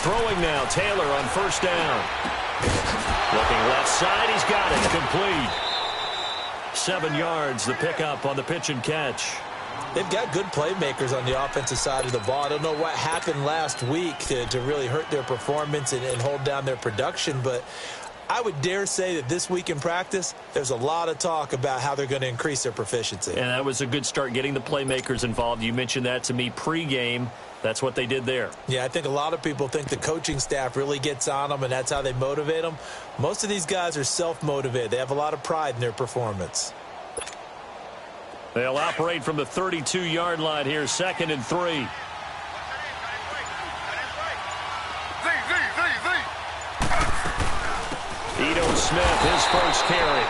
Throwing now, Taylor on first down. Looking left side, he's got it, complete. 7 yards, the pickup on the pitch and catch. They've got good playmakers on the offensive side of the ball. I don't know what happened last week to really hurt their performance and hold down their production, but I would dare say that this week in practice, there's a lot of talk about how they're going to increase their proficiency. And that was a good start, getting the playmakers involved. You mentioned that to me pregame. That's what they did there. Yeah, I think a lot of people think the coaching staff really gets on them, and that's how they motivate them. Most of these guys are self-motivated. They have a lot of pride in their performance. They'll operate from the 32-yard line here, 2nd and 3. Ito Smith, his first carry.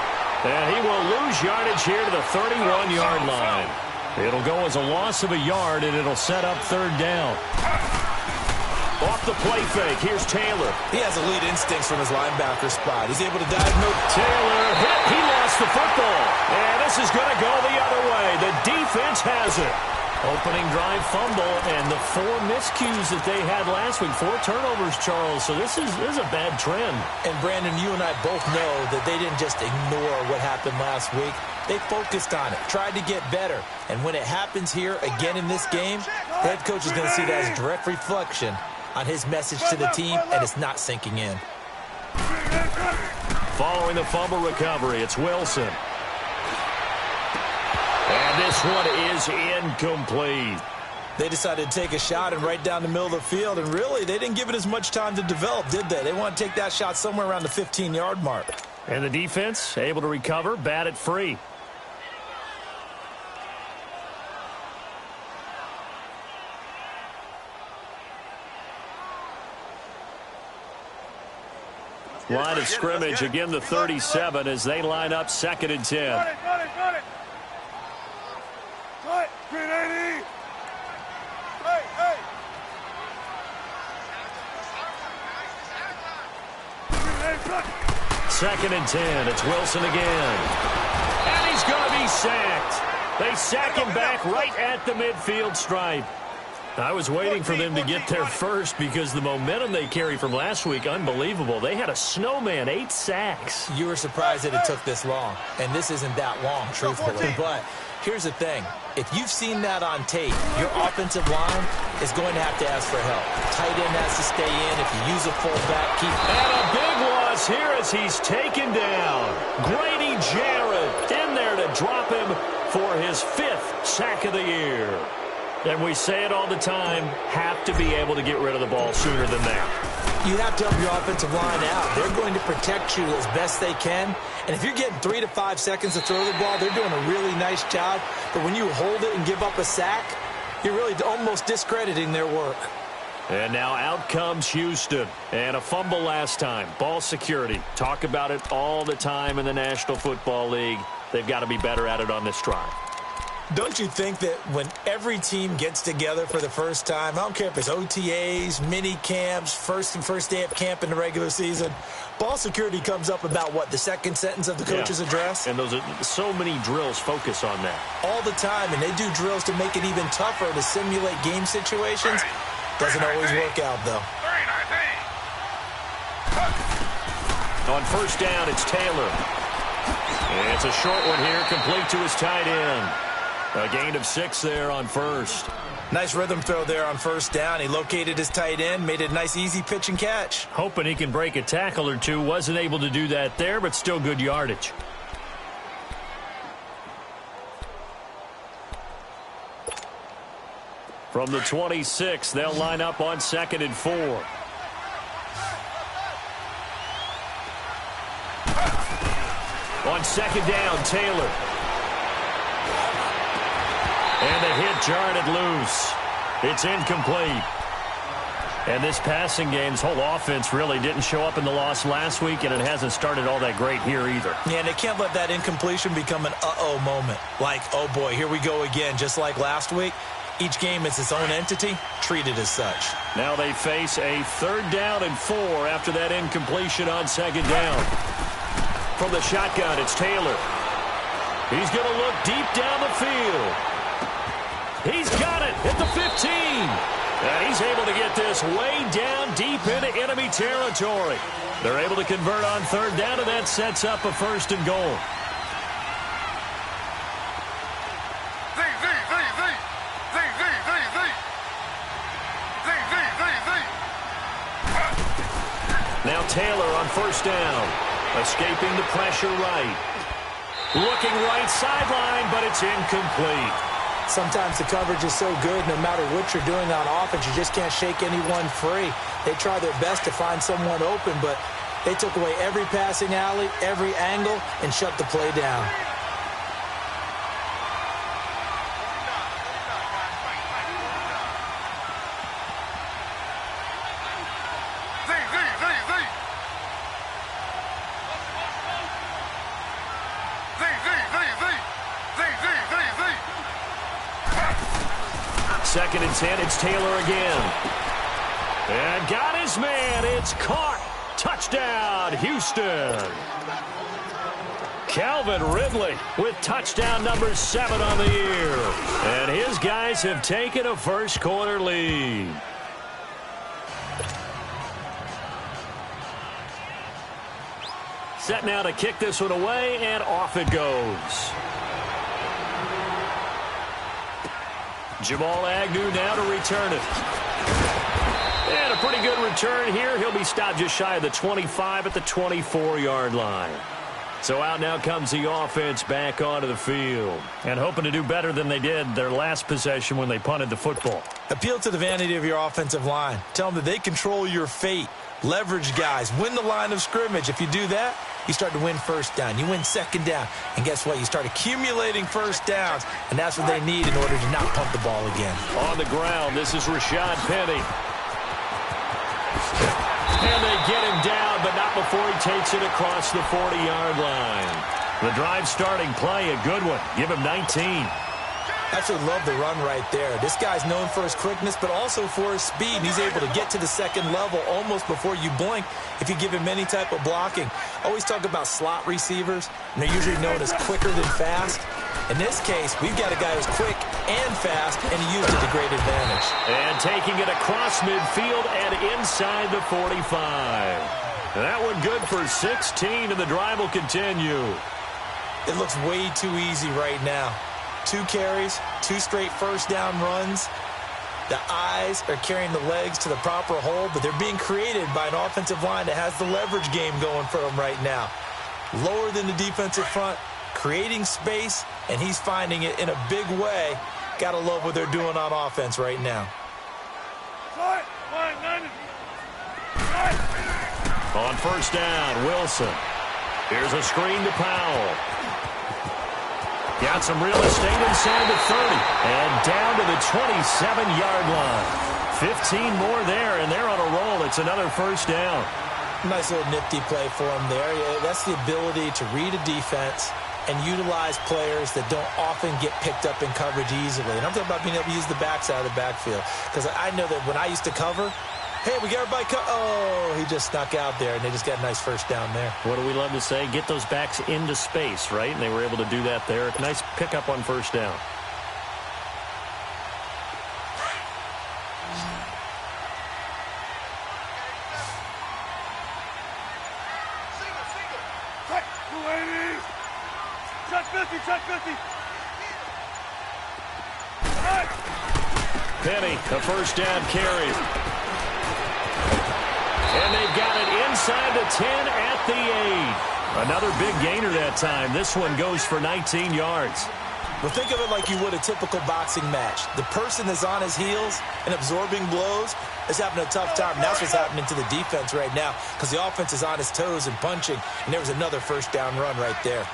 And he will lose yardage here to the 31-yard line. It'll go as a loss of a yard, and it'll set up 3rd down. Off the play fake, here's Taylor. He has elite instincts from his linebacker spot. He's able to dive, move. Taylor hit. He lost the football. And this is going to go the other way. The defense has it. Opening drive fumble, and the 4 miscues that they had last week. 4 turnovers, Charles. So this is a bad trend. And, Brandon, you and I both know that they didn't just ignore what happened last week. They focused on it, tried to get better. And when it happens here again in this game, the head coach is going to see that as a direct reflection on his message to the team, and it's not sinking in. Following the fumble recovery, it's Wilson. And this one is incomplete. They decided to take a shot and right down the middle of the field, and really, they didn't give it as much time to develop, did they? They want to take that shot somewhere around the 15-yard mark. And the defense able to recover, bat it free. Line of scrimmage, again the 37 as they line up 2nd and 10. Got it. Green 80. Hey. 2nd and 10. It's Wilson again. And he's going to be sacked. They sack him back right at the midfield stripe. I was waiting for them to get there first because the momentum they carry from last week, unbelievable. They had a snowman, 8 sacks. You were surprised that it took this long, and this isn't that long, truthfully. But here's the thing. If you've seen that on tape, your offensive line is going to have to ask for help. Tight end has to stay in. If you use a fullback, keep... And a big loss here as he's taken down. Grady Jarrett in there to drop him for his 5th sack of the year. And we say it all the time, have to be able to get rid of the ball sooner than that. You have to help your offensive line out. They're going to protect you as best they can. And if you're getting 3 to 5 seconds to throw the ball, they're doing a really nice job. But when you hold it and give up a sack, you're really almost discrediting their work. And now out comes Houston. And a fumble last time. Ball security. Talk about it all the time in the National Football League. They've got to be better at it on this drive. Don't you think that when every team gets together for the first time, I don't care if it's OTAs, mini camps, first day of camp in the regular season, ball security comes up about what, the second sentence of the coach's address? And those are so many drills focus on that. All the time, and they do drills to make it even tougher to simulate game situations. Doesn't always work out, though. On first down, it's Taylor. And it's a short one here, complete to his tight end. A gain of 6 there on first. Nice rhythm throw there on first down. He located his tight end, made it a nice easy pitch and catch. Hoping he can break a tackle or two. Wasn't able to do that there, but still good yardage. From the 26, they'll line up on 2nd and 4. On 2nd down, Taylor. And the hit jarred it loose. It's incomplete. And this passing game's whole offense really didn't show up in the loss last week, and it hasn't started all that great here either. Yeah, and they can't let that incompletion become an uh-oh moment. Like, oh boy, here we go again, just like last week. Each game is its own entity, treated as such. Now they face a 3rd down and 4 after that incompletion on 2nd down. From the shotgun, it's Taylor. He's going to look deep down the field. He's got it at the 15. And he's able to get this way down deep into enemy territory. They're able to convert on third down, and that sets up a 1st and goal. Now Taylor on 1st down. Escaping the pressure right. Looking right sideline, but it's incomplete. Sometimes the coverage is so good, no matter what you're doing on offense, you just can't shake anyone free. They try their best to find someone open, but they took away every passing alley, every angle, and shut the play down. Second and 10, it's Taylor again. And got his man. It's caught. Touchdown, Houston. Calvin Ridley with touchdown number 7 on the year. And his guys have taken a first-quarter lead. Set now to kick this one away, and off it goes. Jamal Agnew now to return it. And a pretty good return here. He'll be stopped just shy of the 25 at the 24-yard line. So out now comes the offense back onto the field. And hoping to do better than they did their last possession when they punted the football. Appeal to the vanity of your offensive line. Tell them that they control your fate. Leverage guys. Win the line of scrimmage. If you do that, you start to win 1st down. You win 2nd down. And guess what? You start accumulating 1st downs. And that's what they need in order to not pump the ball again. On the ground, this is Rashad Penny. And they get him down, but not before he takes it across the 40-yard line. The drive starting play, a good one. Give him 19. Absolutely love the run right there. This guy's known for his quickness, but also for his speed. And he's able to get to the 2nd level almost before you blink if you give him any type of blocking. Always talk about slot receivers, and they're usually known as quicker than fast. In this case, we've got a guy who's quick and fast, and he used it to great advantage. And taking it across midfield and inside the 45. That one good for 16, and the drive will continue. It looks way too easy right now. 2 carries, 2 straight 1st down runs. The eyes are carrying the legs to the proper hole, but they're being created by an offensive line that has the leverage game going for them right now. Lower than the defensive front, creating space, and he's finding it in a big way. Gotta love what they're doing on offense right now. On 1st down, Wilson. Here's a screen to Powell. Got some real estate inside the 30 and down to the 27-yard line. 15 more there, and they're on a roll. It's another 1st down. Nice little nifty play for him there. Yeah, that's the ability to read a defense and utilize players that don't often get picked up in coverage easily. And I'm talking about being able to use the backside of the backfield. Because I know that when I used to cover, hey, we got everybody oh, he just snuck out there, and they just got a nice 1st down there. What do we love to say? Get those backs into space, right? And they were able to do that there. Nice pickup on 1st down. Penny, a 1st down carry. And they've got it inside the 10 at the 8. Another big gainer that time. This one goes for 19 yards. Well, think of it like you would a typical boxing match. The person that's on his heels and absorbing blows is having a tough time. And that's what's happening to the defense right now because the offense is on his toes and punching. And there was another 1st down run right there.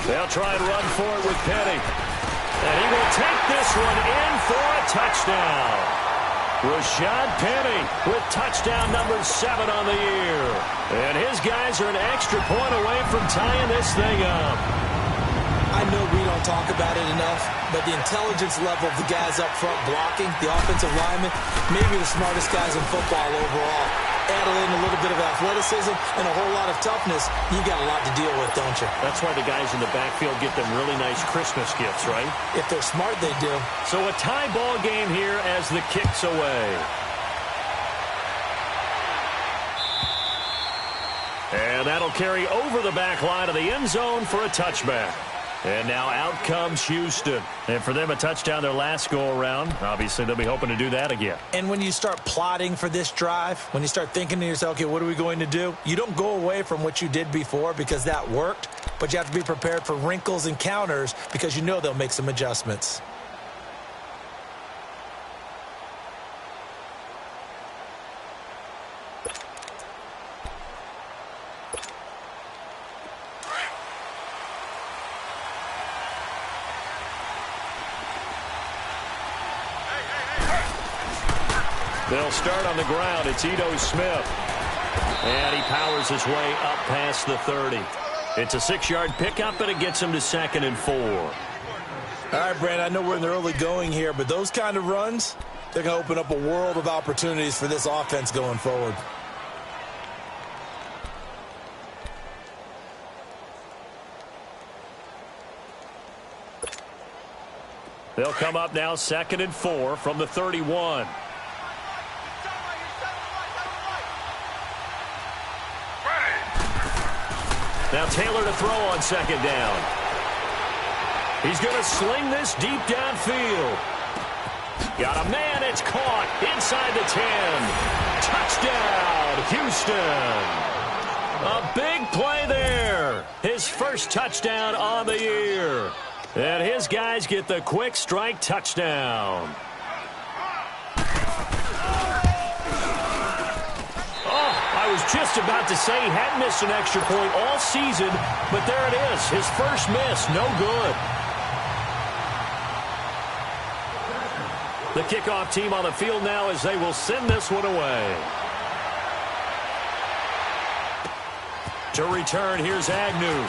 They'll try and run for it with Penny. And he will take this one in for a touchdown. Rashad Penny with touchdown number 7 on the year. And his guys are an extra point away from tying this thing up. I know we don't talk about it enough, but the intelligence level of the guys up front blocking, the offensive linemen, maybe the smartest guys in football overall. Add in a little bit of athleticism and a whole lot of toughness, you got a lot to deal with, don't you? That's why the guys in the backfield get them really nice Christmas gifts, right? If they're smart, they do. So a tie ball game here as the kick's away. And that'll carry over the back line of the end zone for a touchback. And now out comes Houston. And for them, a touchdown their last go-around. Obviously, they'll be hoping to do that again. And when you start plotting for this drive, when you start thinking to yourself, okay, what are we going to do? You don't go away from what you did before because that worked, but you have to be prepared for wrinkles and counters because you know they'll make some adjustments. They'll start on the ground. It's Ito Smith. And he powers his way up past the 30. It's a 6-yard pickup, and it gets him to 2nd and 4. All right, Brandon, I know we're in the early going here, but those kind of runs, they're going to open up a world of opportunities for this offense going forward. They'll come up now 2nd and 4 from the 31. Now Taylor to throw on 2nd down. He's going to sling this deep downfield. Got a man. It's caught inside the 10. Touchdown, Houston. A big play there. His first touchdown on the year. And his guys get the quick strike touchdown. I was just about to say he hadn't missed an extra point all season, but there it is. His first miss, no good. The kickoff team on the field now as they will send this one away. To return, here's Agnew.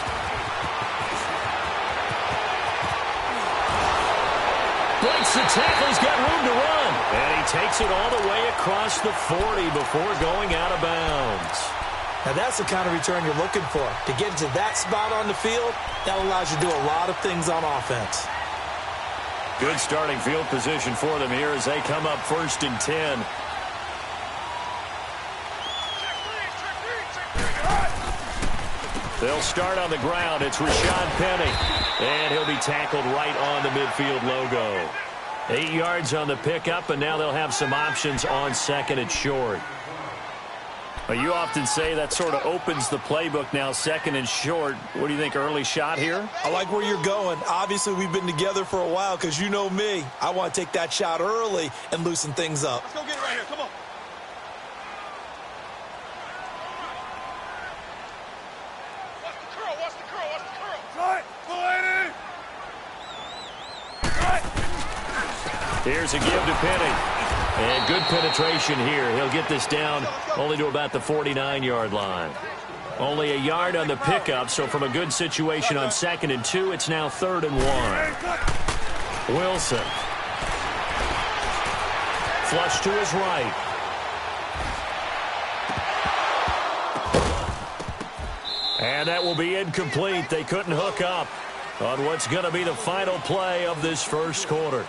Breaks the tackle, he's got room to run. And he takes it all the way across the 40 before going out of bounds. Now that's the kind of return you're looking for. To get to that spot on the field, that allows you to do a lot of things on offense. Good starting field position for them here as they come up 1st and 10. They'll start on the ground. It's Rashad Penny. And he'll be tackled right on the midfield logo. 8 yards on the pickup, and now they'll have some options on 2nd and short. Well, you often say that sort of opens the playbook now, 2nd and short. What do you think, early shot here? I like where you're going. Obviously, we've been together for a while because you know me. I want to take that shot early and loosen things up. Let's go get it right here. Come on. Watch the curl. Right. Here's a give to Penny. And good penetration here. He'll get this down only to about the 49-yard line. Only a yard on the pickup, so from a good situation on 2nd and 2, it's now 3rd and 1. Wilson. Flush to his right. And that will be incomplete. They couldn't hook up on what's going to be the final play of this first quarter.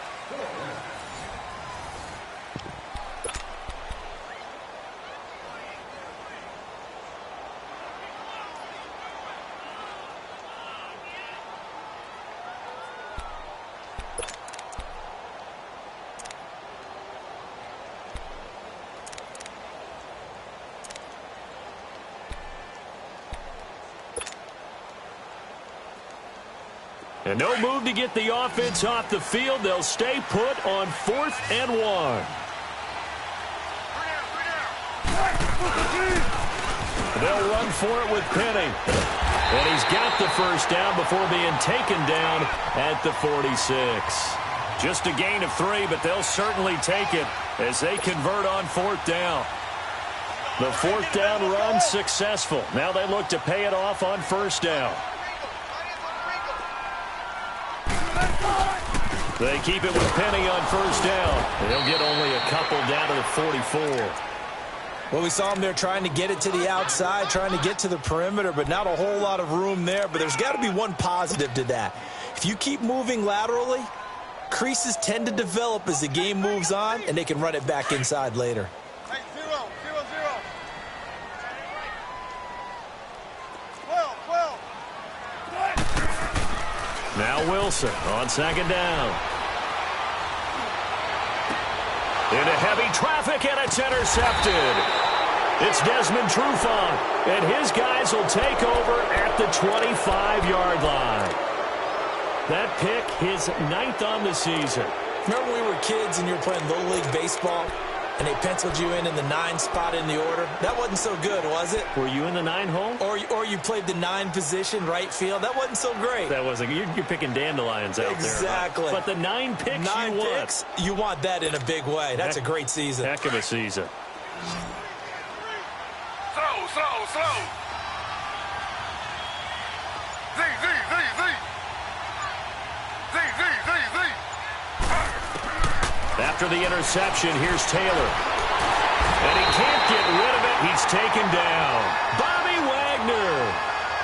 And no move to get the offense off the field. They'll stay put on 4th and 1. They'll run for it with Penny. And he's got the first down before being taken down at the 46. Just a gain of 3, but they'll certainly take it as they convert on 4th down. The 4th down run successful. Now they look to pay it off on 1st down. They keep it with Penny on first down. They'll get only a couple down to the 44. Well, we saw him there trying to get it to the outside, trying to get to the perimeter, but not a whole lot of room there. But there's got to be one positive to that. If you keep moving laterally, creases tend to develop as the game moves on, and they can run it back inside later. Hey, 0, 0, 0. 12, 12. Now Wilson on second down. Into heavy traffic, and it's intercepted. It's Desmond Trufant, and his guys will take over at the 25-yard line. That pick, his 9th on the season. Remember when we were kids and you were playing Little League Baseball, and they penciled you in the 9 spot in the order? That wasn't so good, was it? Were you in the 9 hole? Or you played the 9 position, right field? That wasn't so great. That wasn't. You're picking dandelions out exactly. there. Huh? But the 9 picks 9 you picks, you want that in a big way. That's a great season. Heck of a season. Slow. Z. After the interception, here's Taylor. And he can't get rid of it. He's taken down. Bobby Wagner.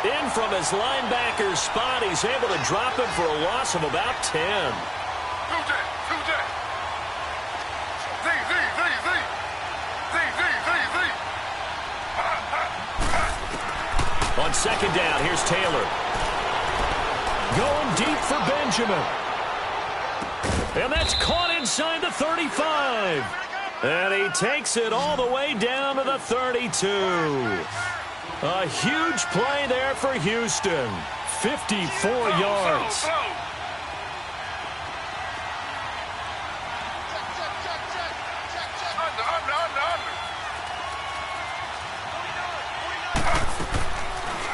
In from his linebacker spot. He's able to drop him for a loss of about 10. 2J. On second down, here's Taylor. Going deep for Benjamin. And that's caught inside the 35. And he takes it all the way down to the 32. A huge play there for Houston. 54 yards. Slow.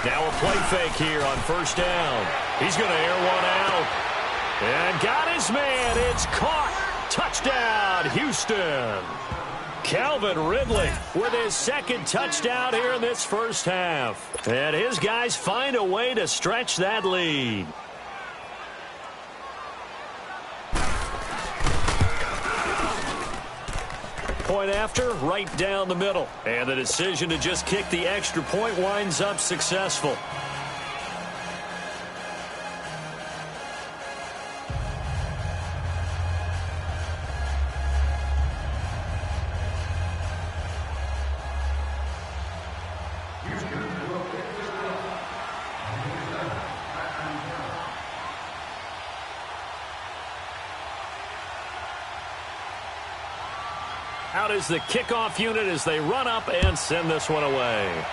Now a play fake here on first down. He's going to air one out. And got his man. It's caught. Touchdown, Houston. Calvin Ridley with his 2nd touchdown here in this first half. And his guys find a way to stretch that lead. Point after, right down the middle. And the decision to just kick the extra point winds up successful. Out is the kickoff unit as they run up and send this one away.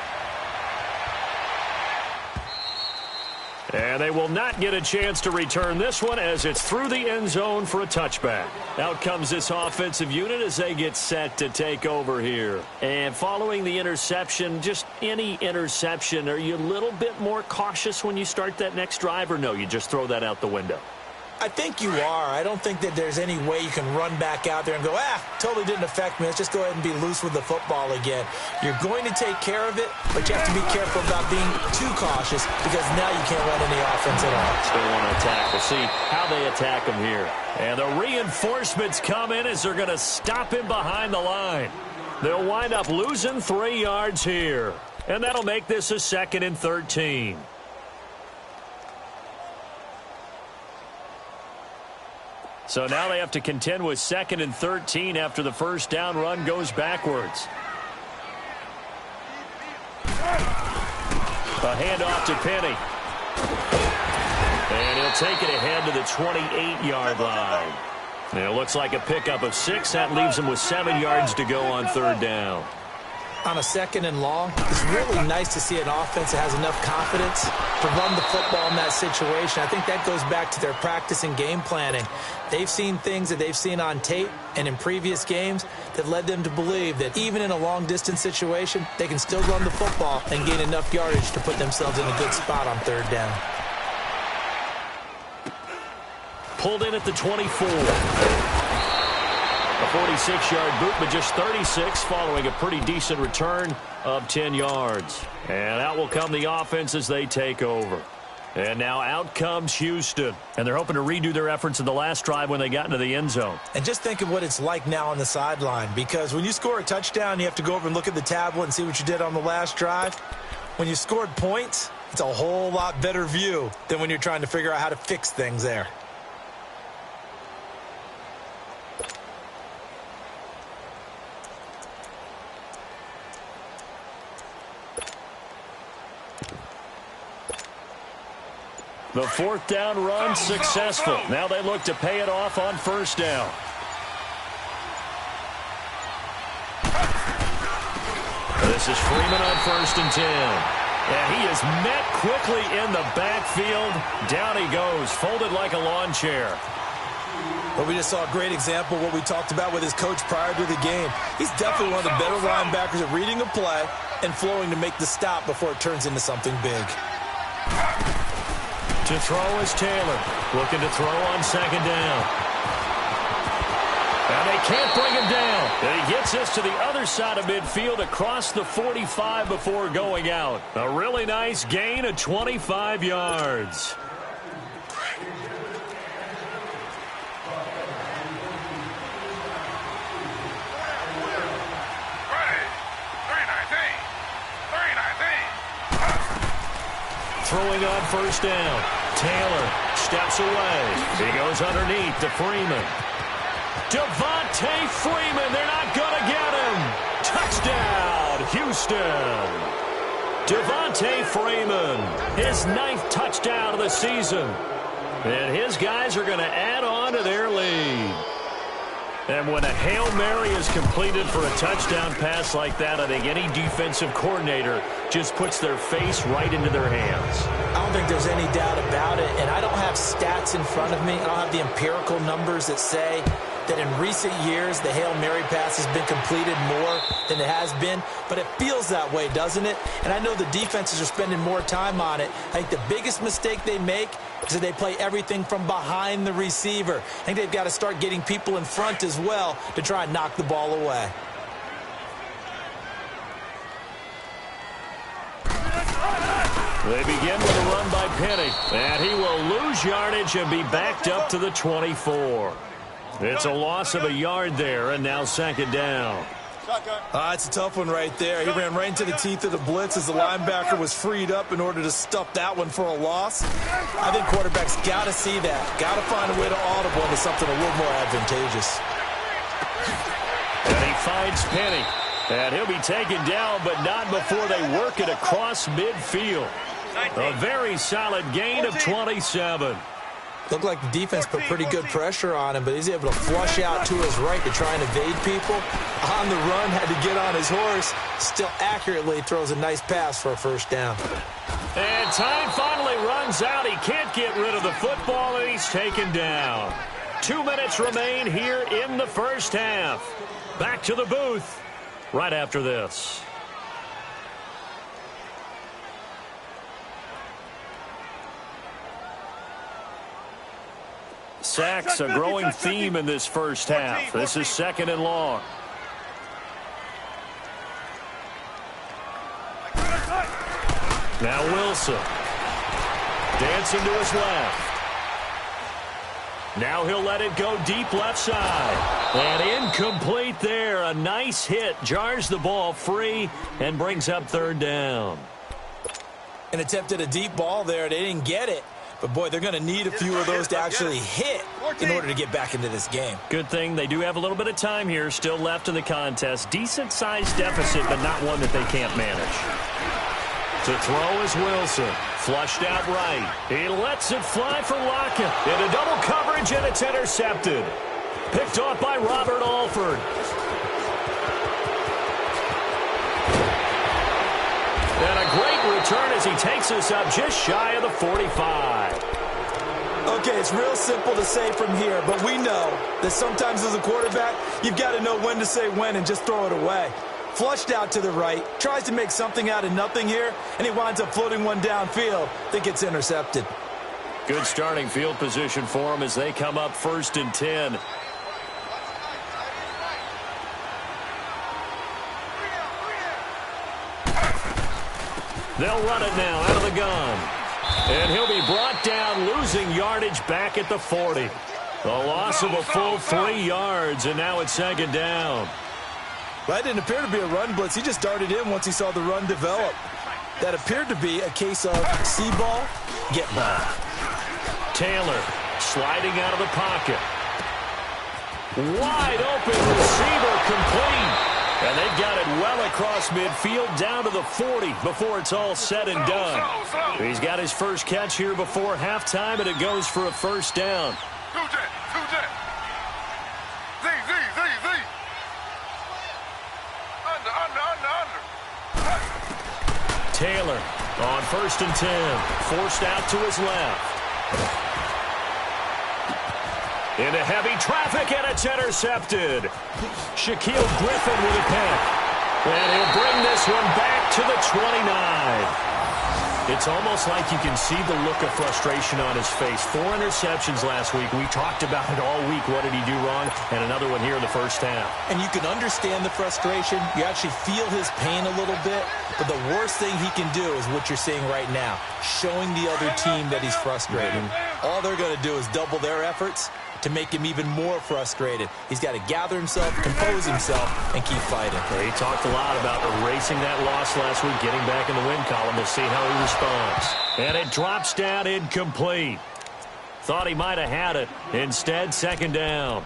And they will not get a chance to return this one as it's through the end zone for a touchback. Out comes this offensive unit as they get set to take over here. And following the interception, just any interception, are you a little bit more cautious when you start that next drive, or no, you just throw that out the window? I think you are. I don't think that there's any way you can run back out there and go, totally didn't affect me. Let's just go ahead and be loose with the football again. You're going to take care of it, but you have to be careful about being too cautious because now you can't run any offense at all. Still want to attack. We'll see how they attack him here. And the reinforcements come in as they're going to stop him behind the line. They'll wind up losing 3 yards here. And that'll make this a 2nd and 13. So now they have to contend with 2nd and 13 after the first down run goes backwards. A handoff to Penny. And he'll take it ahead to the 28-yard line. And it looks like a pickup of 6. That leaves him with 7 yards to go on 3rd down. On a 2nd and long, it's really nice to see an offense that has enough confidence to run the football in that situation. I think that goes back to their practice and game planning. They've seen things that they've seen on tape and in previous games that led them to believe that even in a long-distance situation, they can still run the football and gain enough yardage to put themselves in a good spot on 3rd down. Pulled in at the 24. A 46-yard boot, but just 36 following a pretty decent return of 10 yards. And out will come the offense as they take over. And now out comes Houston. And they're hoping to redo their efforts in the last drive when they got into the end zone. And just think of what it's like now on the sideline, because when you score a touchdown, you have to go over and look at the tablet and see what you did on the last drive. When you scored points, it's a whole lot better view than when you're trying to figure out how to fix things there. The fourth down run successful. Now they look to pay it off on first down. This is Freeman on 1st and 10. And he is met quickly in the backfield. Down he goes, folded like a lawn chair. Well, we just saw a great example of what we talked about with his coach prior to the game. He's definitely one of the better linebackers at reading a play and flowing to make the stop before it turns into something big. To throw is Taylor. Looking to throw on 2nd down. And they can't bring him down. And he gets us to the other side of midfield across the 45 before going out. A really nice gain of 25 yards. Throwing on 1st down. Taylor steps away. He goes underneath to Freeman. Devontae Freeman. They're not going to get him. Touchdown, Houston. Devontae Freeman. His 9th touchdown of the season. And his guys are going to add on to their lead. And when a Hail Mary is completed for a touchdown pass like that, I think any defensive coordinator just puts their face right into their hands. I don't think there's any doubt about it, and I don't have stats in front of me. I don't have the empirical numbers that say that in recent years the Hail Mary pass has been completed more than it has been, but it feels that way, doesn't it? And I know the defenses are spending more time on it. I think the biggest mistake they make is that they play everything from behind the receiver. I think they've got to start getting people in front as well to try and knock the ball away. They begin with a run by Penny, and he will lose yardage and be backed up to the 24. It's a loss of a yard there, and now 2nd down. It's a tough one right there. He ran right into the teeth of the blitz as the linebacker was freed up in order to stuff that one for a loss. I think quarterbacks got to see that. Got to find a way to audible into something a little more advantageous. And he finds Penny. And he'll be taken down, but not before they work it across midfield. A very solid gain of 27. Looked like the defense put pretty good pressure on him, but he's able to flush out to his right to try and evade people. On the run, had to get on his horse. Still accurately throws a nice pass for a 1st down. And time finally runs out. He can't get rid of the football, and he's taken down. 2 minutes remain here in the 1st half. Back to the booth right after this. Sacks, a growing theme in this 1st half. This is 2nd and long. Now Wilson. Dancing to his left. Now he'll let it go deep left side. And incomplete there. A nice hit. Jars the ball free and brings up 3rd down. An attempt at a deep ball there. They didn't get it. But, boy, they're going to need a few of those to actually hit in order to get back into this game. Good thing they do have a little bit of time here still left in the contest. Decent-sized deficit, but not one that they can't manage. To throw is Wilson. Flushed out right. He lets it fly for Lockett. Into double coverage, and it's intercepted. Picked off by Robert Alford. And a great return as he takes us up just shy of the 45. Okay, it's real simple to say from here, but we know that sometimes as a quarterback, you've got to know when to say when and just throw it away. Flushed out to the right, tries to make something out of nothing here, and he winds up floating one downfield that gets intercepted. Good starting field position for him as they come up 1st and 10. They'll run it now out of the gun. And he'll be brought down, losing yardage back at the 40. A loss of a full 3 yards, and now it's second down. That didn't appear to be a run blitz. He just darted in once he saw the run develop. That appeared to be a case of see ball, get ball. Taylor sliding out of the pocket. Wide open receiver, complete. And they've got it well across midfield down to the 40 before it's all said and done. He's got his first catch here before halftime, and it goes for a first down. Taylor on 1st and 10, forced out to his left. Into heavy traffic, and it's intercepted. Shaquille Griffin with a pick. And he'll bring this one back to the 29. It's almost like you can see the look of frustration on his face. 4 interceptions last week. We talked about it all week. What did he do wrong? And another one here in the first half. And you can understand the frustration. You actually feel his pain a little bit. But the worst thing he can do is what you're seeing right now, showing the other team that he's frustrated. All they're going to do is double their efforts to make him even more frustrated. He's got to gather himself, compose himself, and keep fighting. He talked a lot about erasing that loss last week, getting back in the win column. We'll see how he responds. And it drops down incomplete. Thought he might have had it. Instead, second down.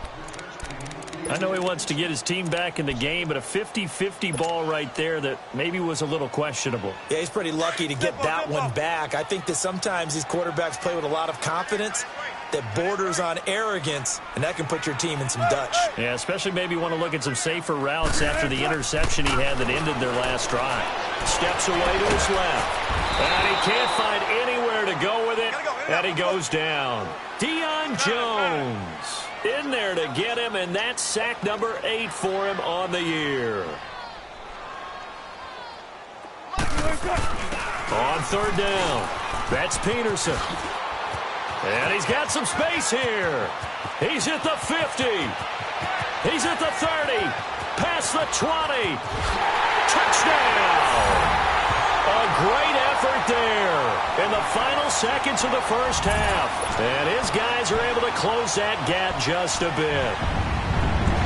I know he wants to get his team back in the game, but a 50-50 ball right there that maybe was a little questionable. Yeah, he's pretty lucky to get that one back. I think that sometimes these quarterbacks play with a lot of confidence that borders on arrogance, and that can put your team in some Dutch. Yeah, especially maybe want to look at some safer routes after the interception he had that ended their last drive. Steps away to his left, and he can't find anywhere to go with it, and he goes down. Deion Jones in there to get him, and that's sack number 8 for him on the year. On 3rd down, that's Peterson. And he's got some space here. He's at the 50. He's at the 30. Past the 20. Touchdown. A great effort there in the final seconds of the first half. And his guys are able to close that gap just a bit.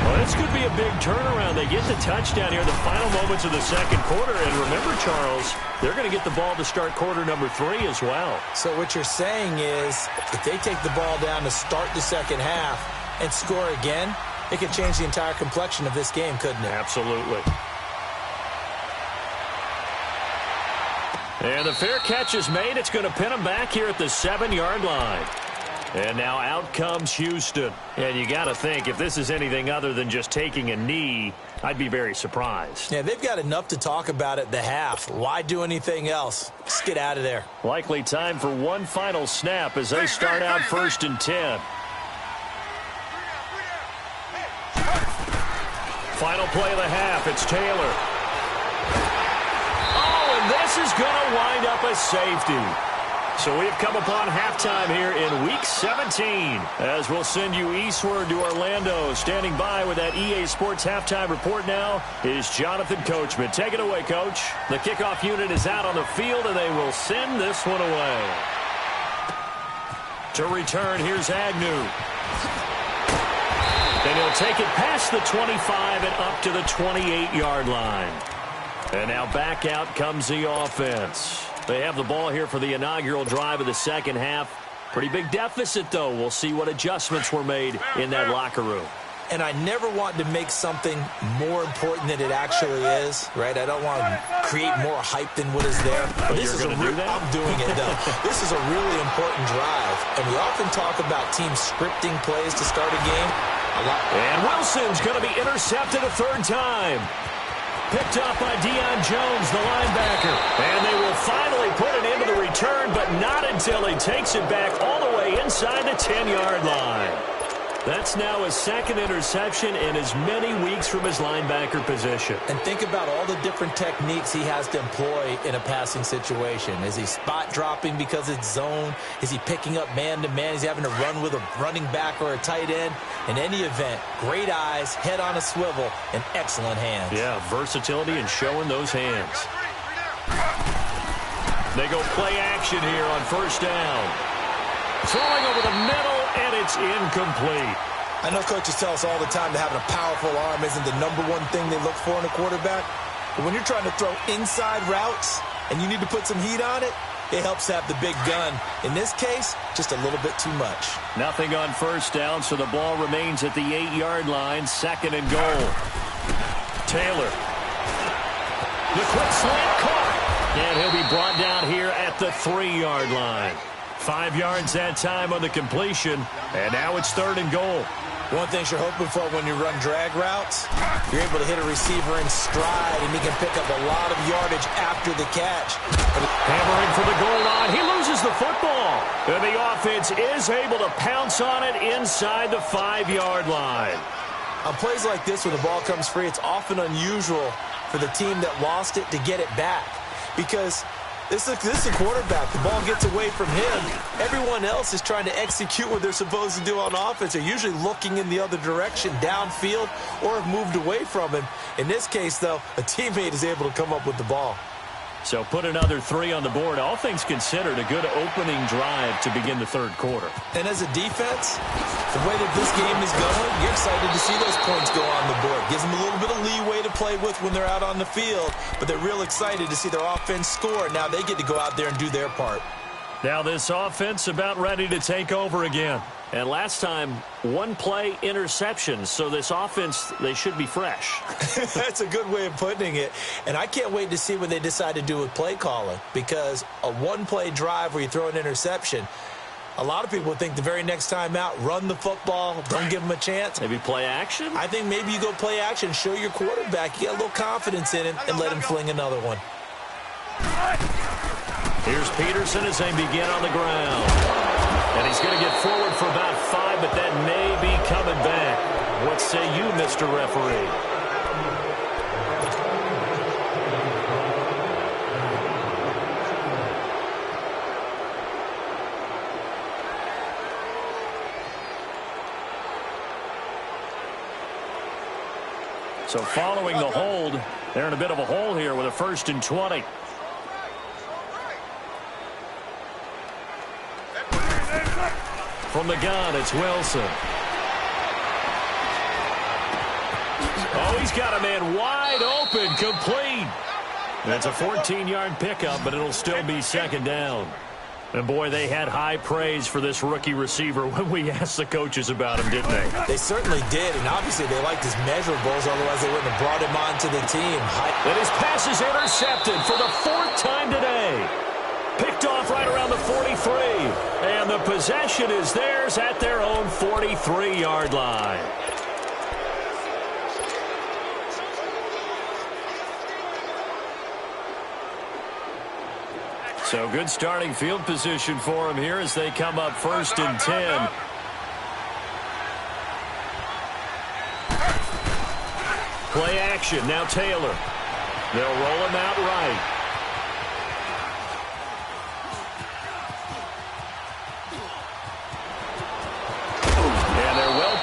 Well, this could be a big turnaround. They get the touchdown here in the final moments of the second quarter. And remember, Charles, they're going to get the ball to start quarter number 3 as well. So what you're saying is if they take the ball down to start the second half and score again, it could change the entire complexion of this game, couldn't it? Absolutely. And the fair catch is made. It's going to pin him back here at the 7-yard line. And now out comes Houston. And you got to think, if this is anything other than just taking a knee, I'd be very surprised. Yeah, they've got enough to talk about at the half. Why do anything else? Just get out of there. Likely time for one final snap as they start out 1st and 10. Final play of the half. It's Taylor. Oh, and this is going to wind up a safety. So we've come upon halftime here in Week 17 as we'll send you eastward to Orlando. Standing by with that EA Sports halftime report now is Jonathan Coachman. Take it away, Coach. The kickoff unit is out on the field, and they will send this one away. To return, here's Agnew. And he'll take it past the 25 and up to the 28-yard line. And now back out comes the offense. They have the ball here for the inaugural drive of the second half. Pretty big deficit, though. We'll see what adjustments were made in that locker room. And I never want to make something more important than it actually is, right? I don't want to create more hype than what is there. But this is a do that? I'm doing it, though. This is a really important drive. And we often talk about teams scripting plays to start a game. And Wilson's going to be intercepted a 3rd time. Picked up by Deion Jones, the linebacker. And they will finally put it into the return, but not until he takes it back all the way inside the 10-yard line. That's now his 2nd interception in as many weeks from his linebacker position. And think about all the different techniques he has to employ in a passing situation. Is he spot dropping because it's zone? Is he picking up man-to-man? Is he having to run with a running back or a tight end? In any event, great eyes, head on a swivel, and excellent hands. Yeah, versatility and showing those hands. They go play action here on first down. Throwing over the middle, and it's incomplete. I know coaches tell us all the time that having a powerful arm isn't the number one thing they look for in a quarterback. But when you're trying to throw inside routes and you need to put some heat on it, it helps have the big gun. In this case, just a little bit too much. Nothing on first down, so the ball remains at the 8-yard line, second and goal. Taylor. The quick slant caught. And he'll be brought down here at the 3-yard line. 5 yards that time on the completion, and now it's third and goal. One thing you're hoping for when you run drag routes, you're able to hit a receiver in stride, and he can pick up a lot of yardage after the catch. Hammering for the goal line. He loses the football. And the offense is able to pounce on it inside the 5-yard line. On plays like this, when the ball comes free, it's often unusual for the team that lost it to get it back. Because this is a quarterback. The ball gets away from him. Everyone else is trying to execute what they're supposed to do on offense. They're usually looking in the other direction, downfield, or have moved away from him. In this case, though, a teammate is able to come up with the ball. So put another 3 on the board. All things considered, a good opening drive to begin the third quarter. And as a defense, the way that this game is going, you're excited to see those points go on the board. Gives them a little bit of leeway to play with when they're out on the field, but they're real excited to see their offense score. Now they get to go out there and do their part. Now this offense about ready to take over again. And last time, 1-play interception. So this offense, they should be fresh. That's a good way of putting it. And I can't wait to see what they decide to do with play calling. Because a 1-play drive where you throw an interception, a lot of people think the very next time out, run the football, don't give them a chance. Maybe play action? I think maybe you go play action, show your quarterback, you get a little confidence in him, and let him fling another one. Here's Peterson as they begin on the ground. And he's going to get forward for about 5, but that may be coming back. What say you, Mr. Referee? So following the hold, they're in a bit of a hole here with a 1st and 20. From the gun, it's Wilson. Oh, he's got a man wide open, complete. That's a 14-yard pickup, but it'll still be second down. And, boy, they had high praise for this rookie receiver when we asked the coaches about him, didn't they? They certainly did, and obviously they liked his measurables, otherwise they wouldn't have brought him onto the team. And his pass is intercepted for the 4th time today. Picked off right around the 43. And the possession is theirs at their own 43-yard line. So good starting field position for them here as they come up 1st and 10. Play action. Now Taylor. They'll roll him out right.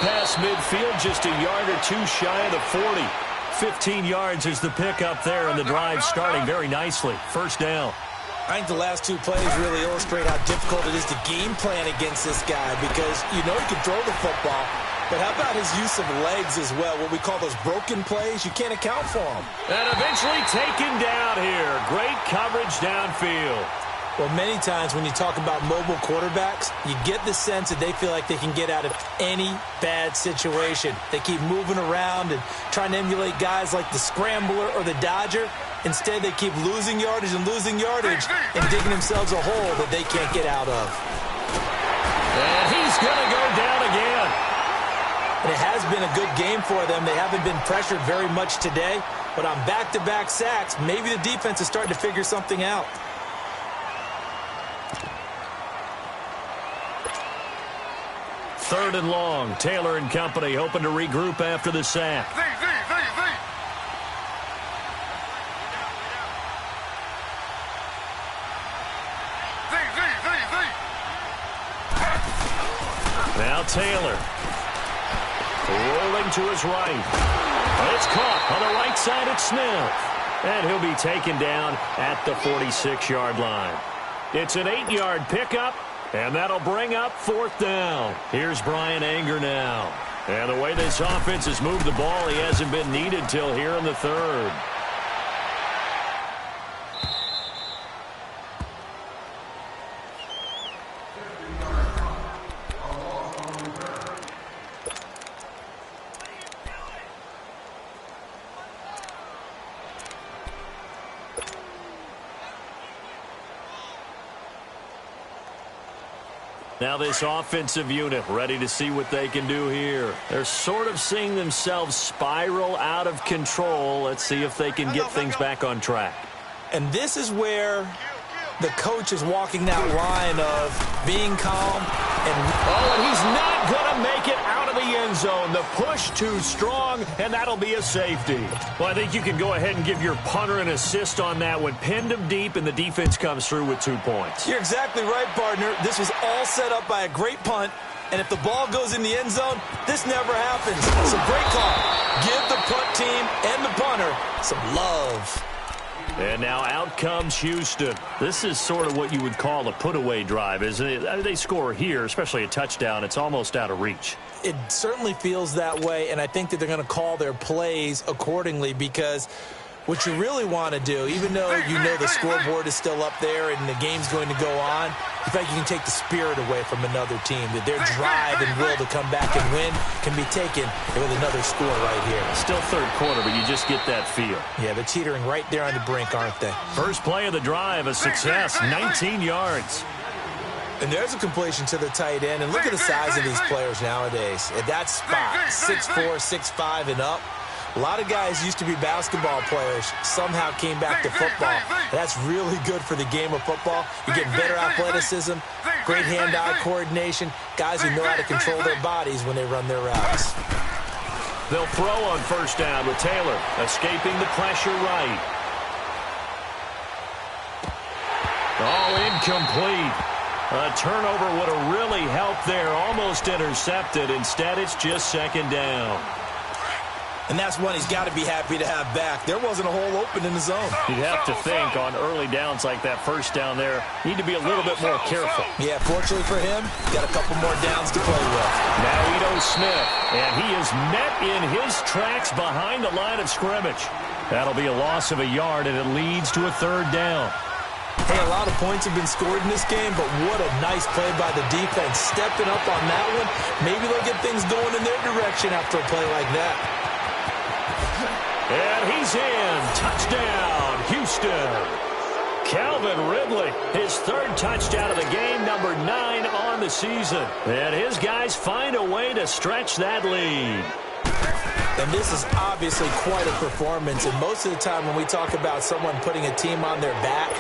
Past midfield, just a yard or 2 shy of the 40. 15 yards is the pickup there, and the drive starting very nicely. 1st down. I think the last 2 plays really illustrate how difficult it is to game plan against this guy because you know he can throw the football, but how about his use of legs as well? What we call those broken plays, you can't account for them. And eventually taken down here. Great coverage downfield. Well, many times when you talk about mobile quarterbacks, you get the sense that they feel like they can get out of any bad situation. They keep moving around and trying to emulate guys like the Scrambler or the Dodger. Instead, they keep losing yardage and digging themselves a hole that they can't get out of. And he's going to go down again. And it has been a good game for them. They haven't been pressured very much today, but on back-to-back sacks, maybe the defense is starting to figure something out. Third and long. Taylor and company hoping to regroup after the sack. Now Taylor. Rolling to his right. It's caught on the right side. It's Smith. And he'll be taken down at the 46-yard line. It's an 8-yard pickup, and that'll bring up 4th down. Here's Brian Anger now. And the way this offense has moved the ball, he hasn't been needed till here in the 3rd. Now this offensive unit ready to see what they can do here. They're sort of seeing themselves spiral out of control. Let's see if they can get things back on track. And this is where the coach is walking that line of being calm and he's not going to make it out of the end zone. The push too strong, and that'll be a safety. Well, I think you can go ahead and give your punter an assist on that one. Pinned him deep, and the defense comes through with 2 points. You're exactly right, partner. This was all set up by a great punt, and if the ball goes in the end zone, this never happens. So great call. Give the punt team and the punter some love. And now out comes Houston. This is sort of what you would call a put-away drive, isn't it? They score here, especially a touchdown. It's almost out of reach. It certainly feels that way, and I think that they're going to call their plays accordingly because what you really want to do, even though you know the scoreboard is still up there and the game's going to go on, in fact, you can take the spirit away from another team. That their drive and will to come back and win can be taken with another score right here. Still 3rd quarter, but you just get that feel. Yeah, they're teetering right there on the brink, aren't they? First play of the drive, a success, 19 yards. And there's a completion to the tight end. And look at the size of these players nowadays. At that spot, 6'4", 6'5", and up. A lot of guys used to be basketball players, somehow came back to football. That's really good for the game of football. You're getting better athleticism, great hand-eye coordination, guys who know how to control their bodies when they run their routes. They'll throw on 1st down with Taylor, escaping the pressure right. Oh, incomplete. A turnover would have really helped there, almost intercepted. Instead, it's just 2nd down. And that's one he's got to be happy to have back. There wasn't a hole open in the zone. You'd have to think on early downs like that 1st down there, need to be a little bit more careful. Yeah, fortunately for him, got a couple more downs to play with. Now Ito Smith, and he is met in his tracks behind the line of scrimmage. That'll be a loss of a yard, and it leads to a 3rd down. Hey, a lot of points have been scored in this game, but what a nice play by the defense. Stepping up on that one, maybe they'll get things going in their direction after a play like that. And he's in. Touchdown, Houston. Calvin Ridley, his 3rd touchdown of the game, number 9 on the season. And his guys find a way to stretch that lead. And this is obviously quite a performance. And most of the time when we talk about someone putting a team on their back,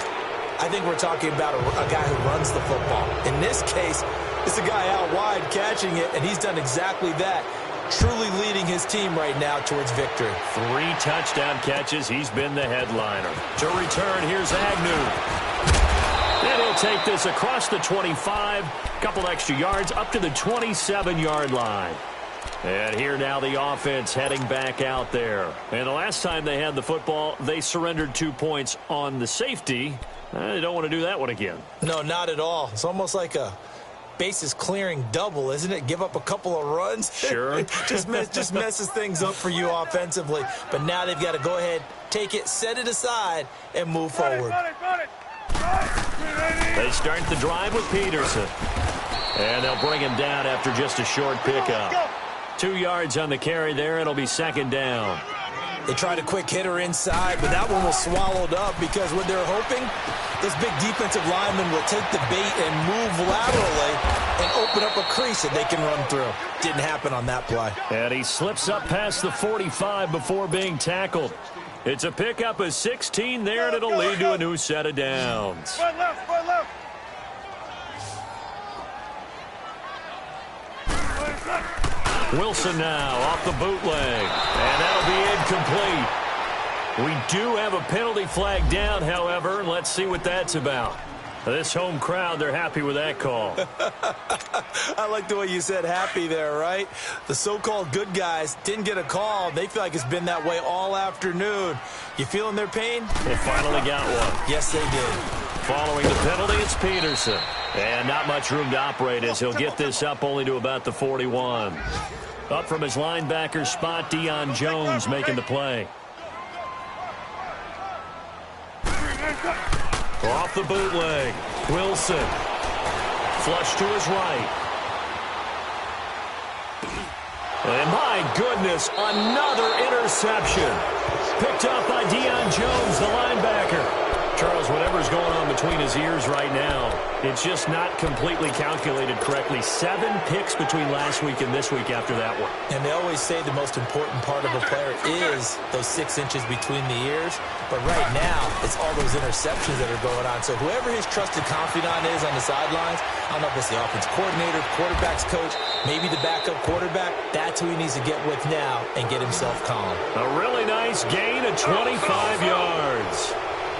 I think we're talking about a guy who runs the football. In this case, it's a guy out wide catching it, and he's done exactly that. Truly leading his team right now towards victory. 3 touchdown catches. He's been the headliner. To return, here's Agnew. And he'll take this across the 25. Couple extra yards up to the 27-yard line. And here now the offense heading back out there. And the last time they had the football, they surrendered 2 points on the safety. They don't want to do that one again. No, not at all. It's almost like a bases clearing double, isn't it? Give up a couple of runs. Sure. just messes things up for you offensively. But now they've got to go ahead, take it, set it aside, and move forward. They start the drive with Peterson. And they'll bring him down after just a short pickup. 2 yards on the carry there. It'll be 2nd down. They tried a quick hitter inside, but that one was swallowed up because what they're hoping, those big defensive linemen will take the bait and move laterally and open up a crease that they can run through. Didn't happen on that play. And he slips up past the 45 before being tackled. It's a pickup of 16 there, and it'll lead to a new set of downs. Right left, right left. Wilson now off the bootleg, and that'll be incomplete. We do have a penalty flag down, however, and let's see what that's about. This home crowd, they're happy with that call. I like the way you said happy there, right? The so-called good guys didn't get a call. They feel like it's been that way all afternoon. You feeling their pain? They finally got one. Yes, they did. Following the penalty, it's Peterson. And not much room to operate as he'll get this up only to about the 41. Up from his linebacker spot, Deion Jones making the play. Off the bootleg, Wilson. Flush to his right. And my goodness, another interception. Picked up by Deion Jones, the linebacker. Charles, whatever's going on between his ears right now, it's just not completely calculated correctly. 7 picks between last week and this week after that one. And they always say the most important part of a player is those 6 inches between the ears. But right now, it's all those interceptions that are going on. So whoever his trusted confidant is on the sidelines, I don't know if it's the offense coordinator, quarterback's coach, maybe the backup quarterback, that's who he needs to get with now and get himself calm. A really nice gain of 25 yards.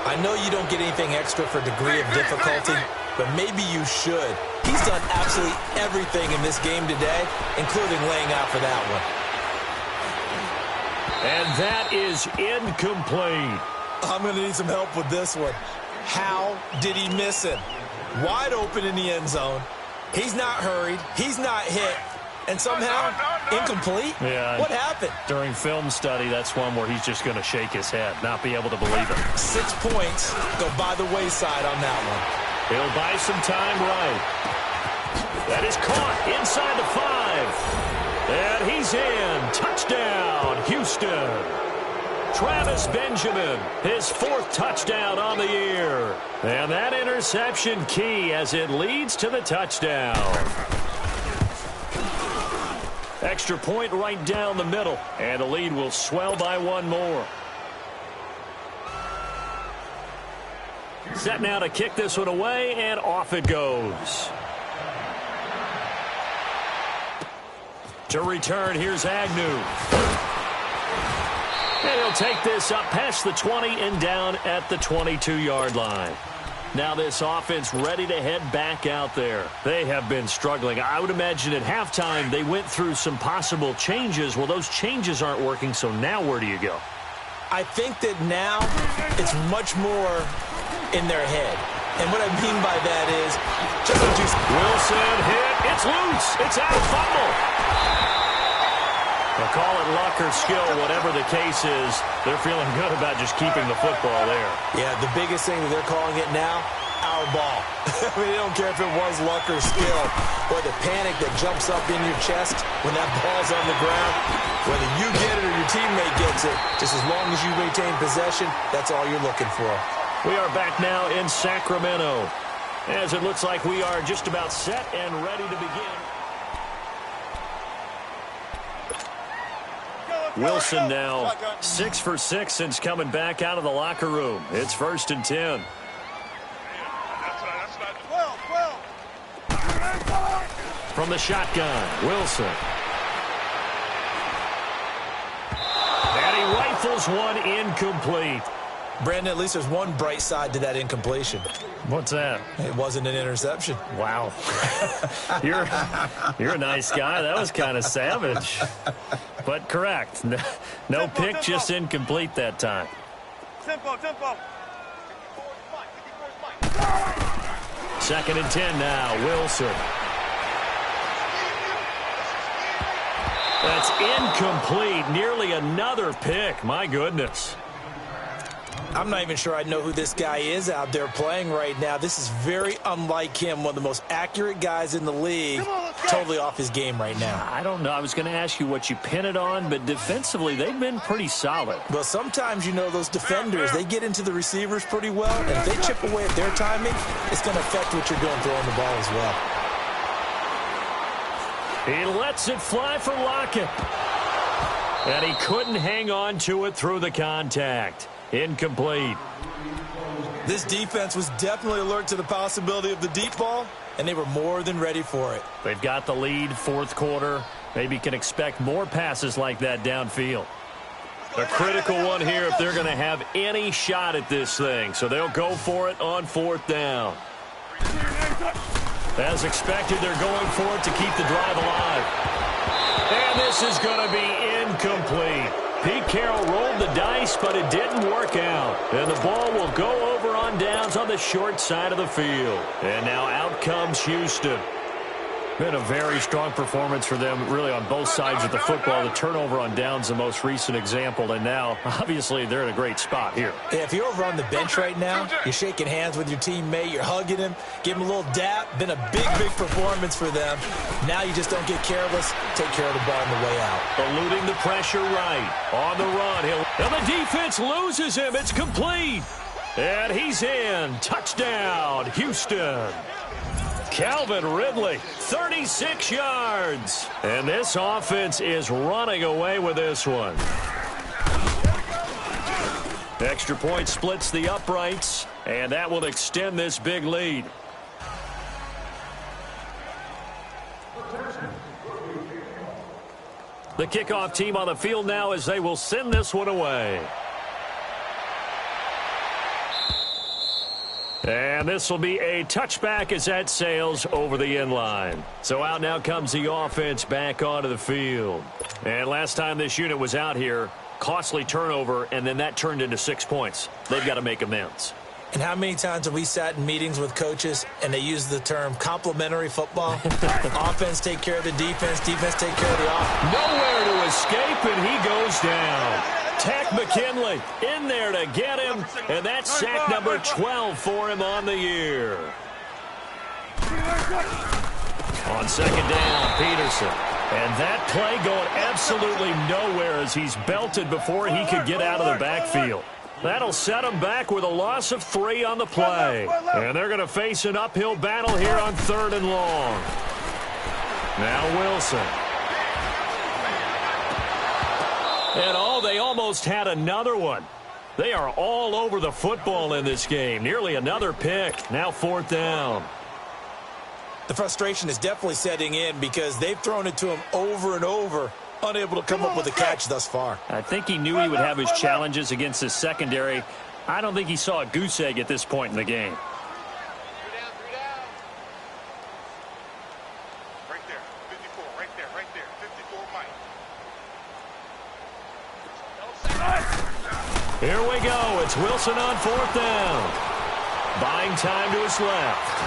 I know you don't get anything extra for degree of difficulty, but maybe you should. He's done absolutely everything in this game today, including laying out for that one. And that is incomplete. I'm going to need some help with this one. How did he miss it? Wide open in the end zone. He's not hurried. He's not hit. And somehow, incomplete? Yeah. What happened? During film study, that's one where he's just going to shake his head, not be able to believe it. 6 points go by the wayside on that one. He'll buy some time right. That is caught inside the 5. And he's in. Touchdown, Houston. Travis Benjamin, his 4th touchdown on the year. And that interception key as it leads to the touchdown. Extra point right down the middle, and the lead will swell by 1 more. Set now to kick this one away, and off it goes. To return, here's Agnew. And he'll take this up past the 20 and down at the 22-yard line. Now this offense ready to head back out there. They have been struggling. I would imagine at halftime they went through some possible changes. Well, those changes aren't working, so now where do you go? I think that now it's much more in their head. And what I mean by that is just what you... Wilson hit. It's loose. It's out of fumble. They'll call it luck or skill, whatever the case is. They're feeling good about just keeping the football there. Yeah, the biggest thing that they're calling it now, our ball. I mean, they don't care if it was luck or skill. Or the panic that jumps up in your chest when that ball's on the ground. Whether you get it or your teammate gets it, just as long as you maintain possession, that's all you're looking for. We are back now in Sacramento, as it looks like we are just about set and ready to begin. Wilson now 6 for 6 since coming back out of the locker room. It's 1st and 10. From the shotgun, Wilson. And he rifles one incomplete. Brandon, at least there's one bright side to that incompletion. What's that? It wasn't an interception. Wow. You're a nice guy. That was kind of savage. But correct. No pick, just incomplete that time. Tempo. 2nd and 10 now, Wilson. That's incomplete. Nearly another pick. My goodness. I'm not even sure I know who this guy is out there playing right now. This is very unlike him, one of the most accurate guys in the league. Totally off his game right now. I don't know. I was going to ask you what you pin it on, but defensively, they've been pretty solid. Well, sometimes, you know, those defenders, they get into the receivers pretty well, and if they chip away at their timing, it's going to affect what you're doing throwing the ball as well. He lets it fly for Lockett. And he couldn't hang on to it through the contact. Incomplete. This defense was definitely alert to the possibility of the deep ball, and they were more than ready for it. They've got the lead, 4th quarter. Maybe can expect more passes like that downfield. A critical one here if they're going to have any shot at this thing. So they'll go for it on 4th down. As expected, they're going for it to keep the drive alive. And this is going to be incomplete. Pete Carroll rolled the dice, but it didn't work out. And the ball will go over on downs on the short side of the field. And now out comes Houston. Been a very strong performance for them, really, on both sides of the football. The turnover on downs, the most recent example. And now, obviously, they're in a great spot here. Yeah, if you're over on the bench right now, you're shaking hands with your teammate, you're hugging him, give him a little dap. Been a big, big performance for them. Now you just don't get careless. Take care of the ball on the way out. Eluding the pressure right. On the run. And the defense loses him. It's complete. And he's in. Touchdown, Houston. Calvin Ridley, 36 yards. And this offense is running away with this one. Extra point splits the uprights, and that will extend this big lead. The kickoff team on the field now as they will send this one away. And this will be a touchback as that sails over the end line. So out now comes the offense back onto the field. And last time this unit was out here, costly turnover, and then that turned into 6 points. They've got to make amends. And how many times have we sat in meetings with coaches and they use the term complementary football? Offense take care of the defense, defense take care of the offense. Nowhere to escape, and he goes down. Tack McKinley in there to get him, and that's sack number 12 for him on the year. On second down, Peterson. And that play going absolutely nowhere as he's belted before he could get out of the backfield. That'll set him back with a loss of 3 on the play. And they're going to face an uphill battle here on 3rd and long. Now Wilson. And they almost had another one. They are all over the football in this game. Nearly another pick. Now 4th down. The frustration is definitely setting in because they've thrown it to him over and over, unable to come up with a catch thus far. I think he knew he would have his challenges against his secondary. I don't think he saw a goose egg at this point in the game. Right there, 54, right there, 54 Mike. Here we go. It's Wilson on 4th down. Buying time to his left.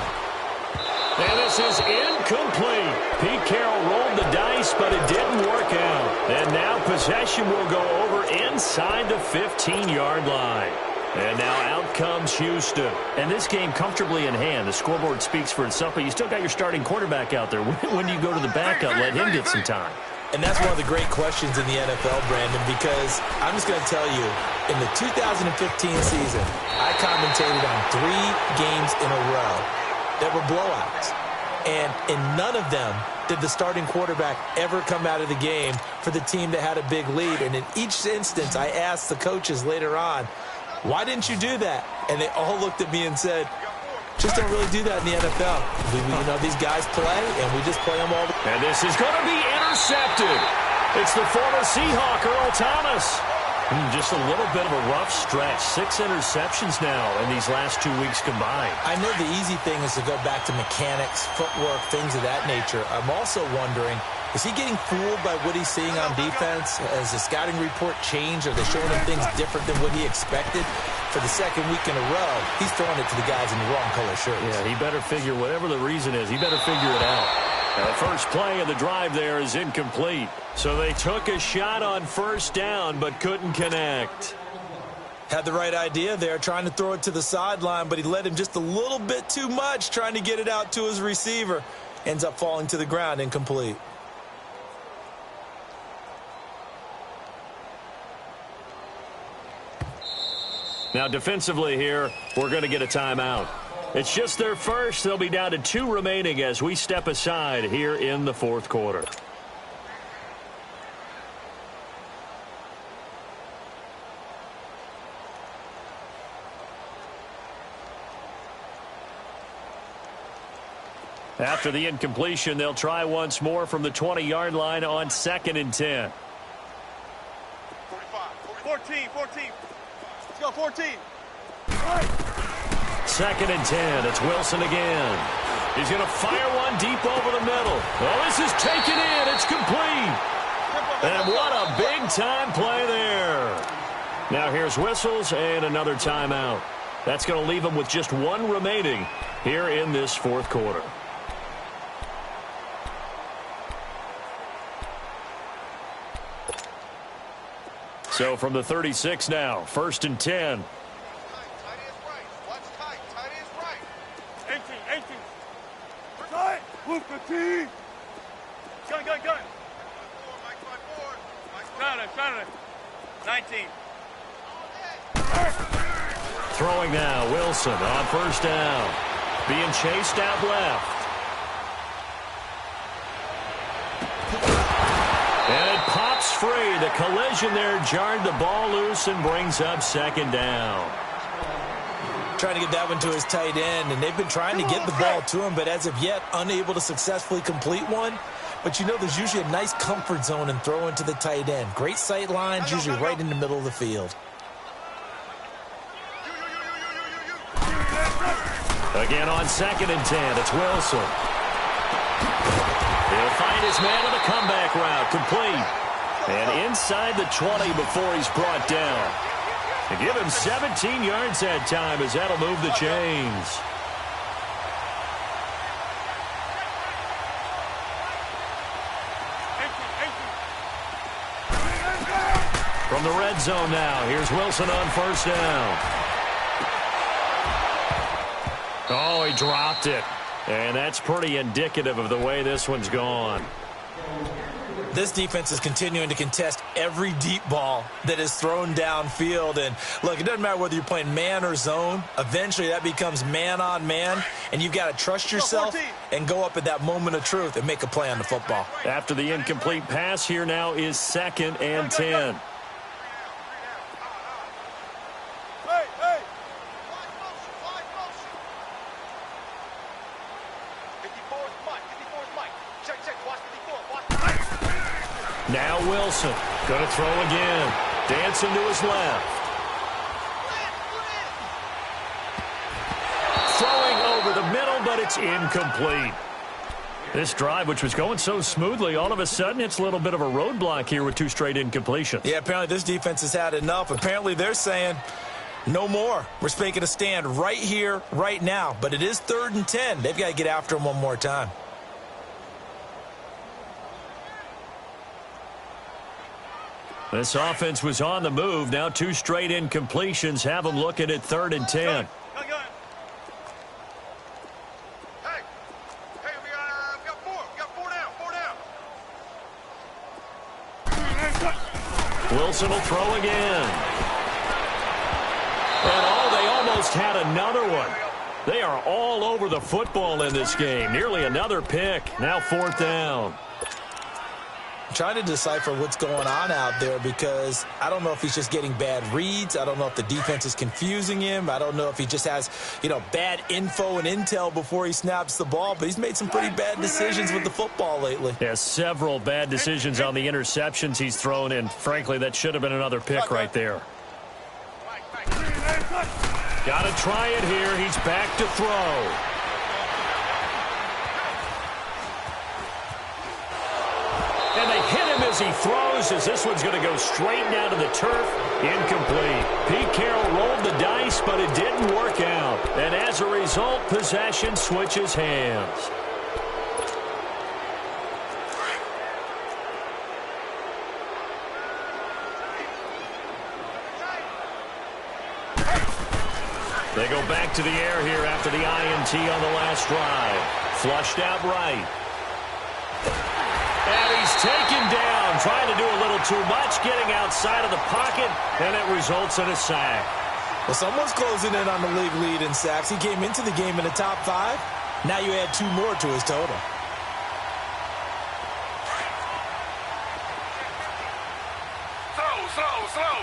And this is incomplete. Pete Carroll rolled the dice, but it didn't work out. And now possession will go over inside the 15-yard line. And now out comes Houston. And this game comfortably in hand. The scoreboard speaks for itself, but you still got your starting quarterback out there. When do you go to the backup? Let him get some time. And that's one of the great questions in the NFL, Brandon, because I'm just going to tell you, in the 2015 season, I commentated on 3 games in a row that were blowouts. And in none of them did the starting quarterback ever come out of the game for the team that had a big lead. And in each instance, I asked the coaches later on, why didn't you do that? And they all looked at me and said, just don't really do that in the NFL. These guys play, and we just play them all. And this is going to be intercepted. It's the former Seahawk, Earl Thomas. Just a little bit of a rough stretch. 6 interceptions now in these last 2 weeks combined. I know the easy thing is to go back to mechanics, footwork, things of that nature. I'm also wondering, is he getting fooled by what he's seeing on defense? Has the scouting report changed? Are they showing him things different than what he expected? For the second week in a row, he's throwing it to the guys in the wrong color shirts. Yeah, he better figure, whatever the reason is, he better figure it out. The first play of the drive there is incomplete. So they took a shot on 1st down, but couldn't connect. Had the right idea there, trying to throw it to the sideline, but he led him just a little bit too much, trying to get it out to his receiver. Ends up falling to the ground, incomplete. Now defensively here, we're going to get a timeout. It's just their first. They'll be down to 2 remaining as we step aside here in the 4th quarter. After the incompletion, they'll try once more from the 20-yard line on 2nd and 10. 14. Let's go, 14. 2nd and 10. It's Wilson again. He's going to fire one deep over the middle. Well, this is taken in. It's complete. And what a big-time play there. Now here's whistles and another timeout. That's going to leave them with just one remaining here in this fourth quarter. So from the 36 now, 1st and 10. Gun. 19. Throwing now, Wilson on 1st down. Being chased out left. And it pops free. The collision there jarred the ball loose and brings up 2nd down. Trying to get that one to his tight end, and they've been trying to get the ball to him, but as of yet, unable to successfully complete one. But you know there's usually a nice comfort zone in throwing to the tight end. Great sight lines, usually right in the middle of the field. Again on 2nd and 10, it's Wilson. He'll find his man on the comeback route, complete. And inside the 20 before he's brought down. To give him 17 yards that time, as that'll move the chains. From the red zone now, here's Wilson on 1st down. Oh, he dropped it. And that's pretty indicative of the way this one's gone. This defense is continuing to contest every deep ball that is thrown downfield. And, look, it doesn't matter whether you're playing man or zone. Eventually, that becomes man on man. And you've got to trust yourself and go up at that moment of truth and make a play on the football. After the incomplete pass, here now is 2nd and 10. Now Wilson, going to throw again. Dancing to his left. Throwing over the middle, but it's incomplete. This drive, which was going so smoothly, all of a sudden it's a little bit of a roadblock here with 2 straight incompletions. Yeah, apparently this defense has had enough. Apparently they're saying, no more. We're making a stand right here, right now. But it is 3rd and 10. They've got to get after him one more time. This offense was on the move. Now 2 straight incompletions have them looking at 3rd and 10. Hey, we got 4. We got 4 down. Wilson will throw again. And they almost had another one. They are all over the football in this game. Nearly another pick. Now 4th down. Trying to decipher what's going on out there because I don't know if he's just getting bad reads. I don't know if the defense is confusing him. I don't know if he just has, bad info and intel before he snaps the ball. But he's made some pretty bad decisions with the football lately. Yeah, several bad decisions on the interceptions he's thrown, and frankly, that should have been another pick right there. Got to try it here. He's back to throw. And they hit him as he throws, as this one's going to go straight down to the turf. Incomplete. Pete Carroll rolled the dice, but it didn't work out. And as a result, possession switches hands. They go back to the air here after the INT on the last drive. Flushed out right. And he's taken down, trying to do a little too much, getting outside of the pocket, and it results in a sack. Well, someone's closing in on the league lead in sacks. He came into the game in the top 5. Now you add 2 more to his total. Slow.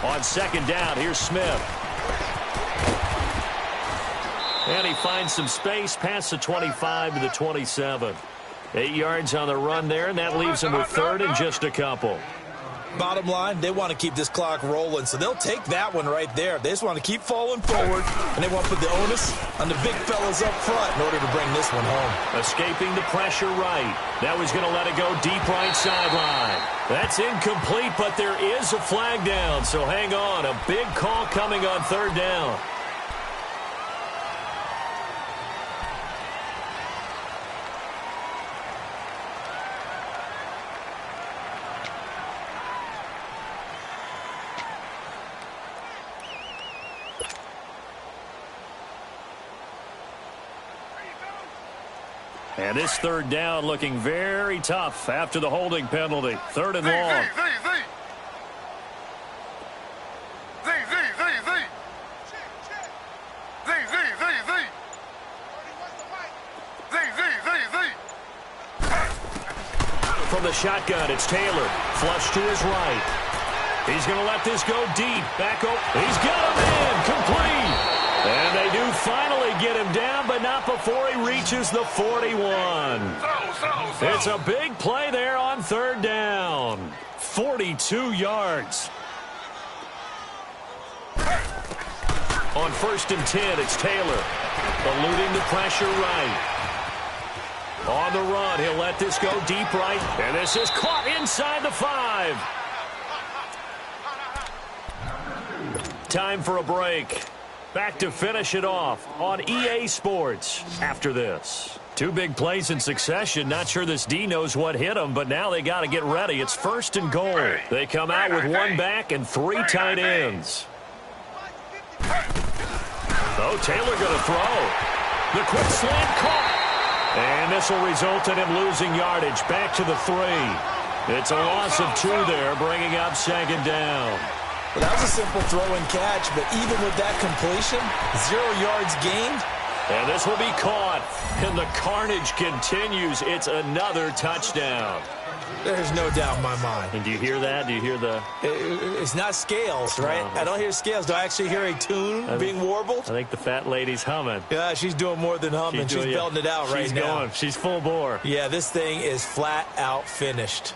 On 2nd down, here's Smith. And he finds some space past the 25 to the 27. 8 yards on the run there, and that leaves him with 3rd and just a couple. Bottom line, they want to keep this clock rolling, so they'll take that one right there. They just want to keep falling forward, and they want to put the onus on the big fellas up front in order to bring this one home. Escaping the pressure right. Now he's going to let it go deep right sideline. That's incomplete, but there is a flag down, so hang on. A big call coming on third down. And this third down looking very tough after the holding penalty. Third and long. From the shotgun, it's Taylor. Flush to his right. He's going to let this go deep. Back up. He's got him in. Complete. And they do finally get him down, but not before he reaches the 41. It's a big play there on third down. 42 yards. On 1st and 10, it's Taylor. Eluding the pressure right. On the run, he'll let this go deep right. And this is caught inside the 5. Time for a break. Back to finish it off on EA Sports after this. Two big plays in succession. Not sure this D knows what hit them, but now they got to get ready. It's 1st and goal. They come out with one back and 3 tight ends. Oh, Taylor going to throw. The quick slant caught. And this will result in him losing yardage back to the 3. It's a loss of 2 there, bringing up 2nd down. Well, that was a simple throw and catch, but even with that completion, 0 yards gained. And this will be caught. And the carnage continues. It's another touchdown. There's no doubt in my mind. And do you hear that? Do you hear the... It's not scales, right? I don't hear scales. Do I actually hear a tune being warbled? I think the fat lady's humming. Yeah, she's doing more than humming. She's belting it out right now. She's going. She's full bore. Yeah, this thing is flat out finished.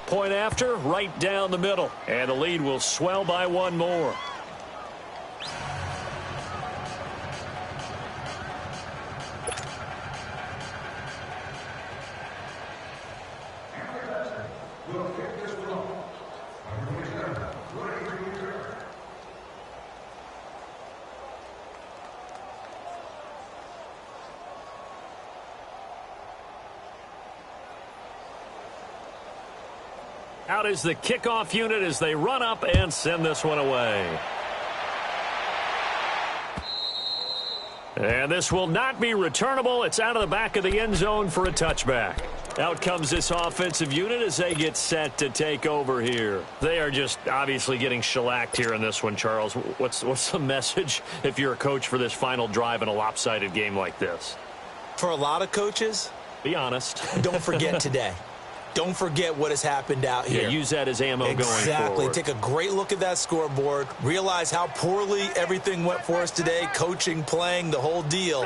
Point after, right down the middle. And the lead will swell by 1 more. Out is the kickoff unit as they run up and send this one away. And this will not be returnable. It's out of the back of the end zone for a touchback. Out comes this offensive unit as they get set to take over here. They are just obviously getting shellacked here in this one, Charles. What's the message if you're a coach for this final drive in a lopsided game like this? For a lot of coaches, be honest. Don't forget today. Don't forget what has happened out here. Yeah, use that as ammo going forward. Exactly. Take a great look at that scoreboard. Realize how poorly everything went for us today. Coaching, playing, the whole deal.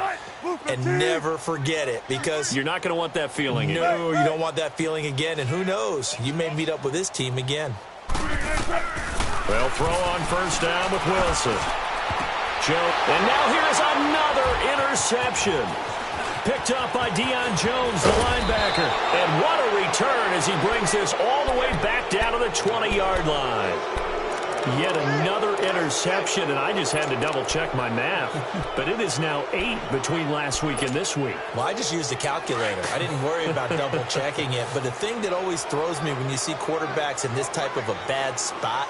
And never forget it because... You're not going to want that feeling again. No, you don't want that feeling again. And who knows? You may meet up with this team again. Well, throw on 1st down with Wilson. And now here's another interception. Picked up by Deion Jones, the linebacker. And what a return as he brings this all the way back down to the 20-yard line. Yet another interception, and I just had to double-check my math. But it is now 8 between last week and this week. Well, I just used a calculator. I didn't worry about double-checking it. But the thing that always throws me when you see quarterbacks in this type of a bad spot,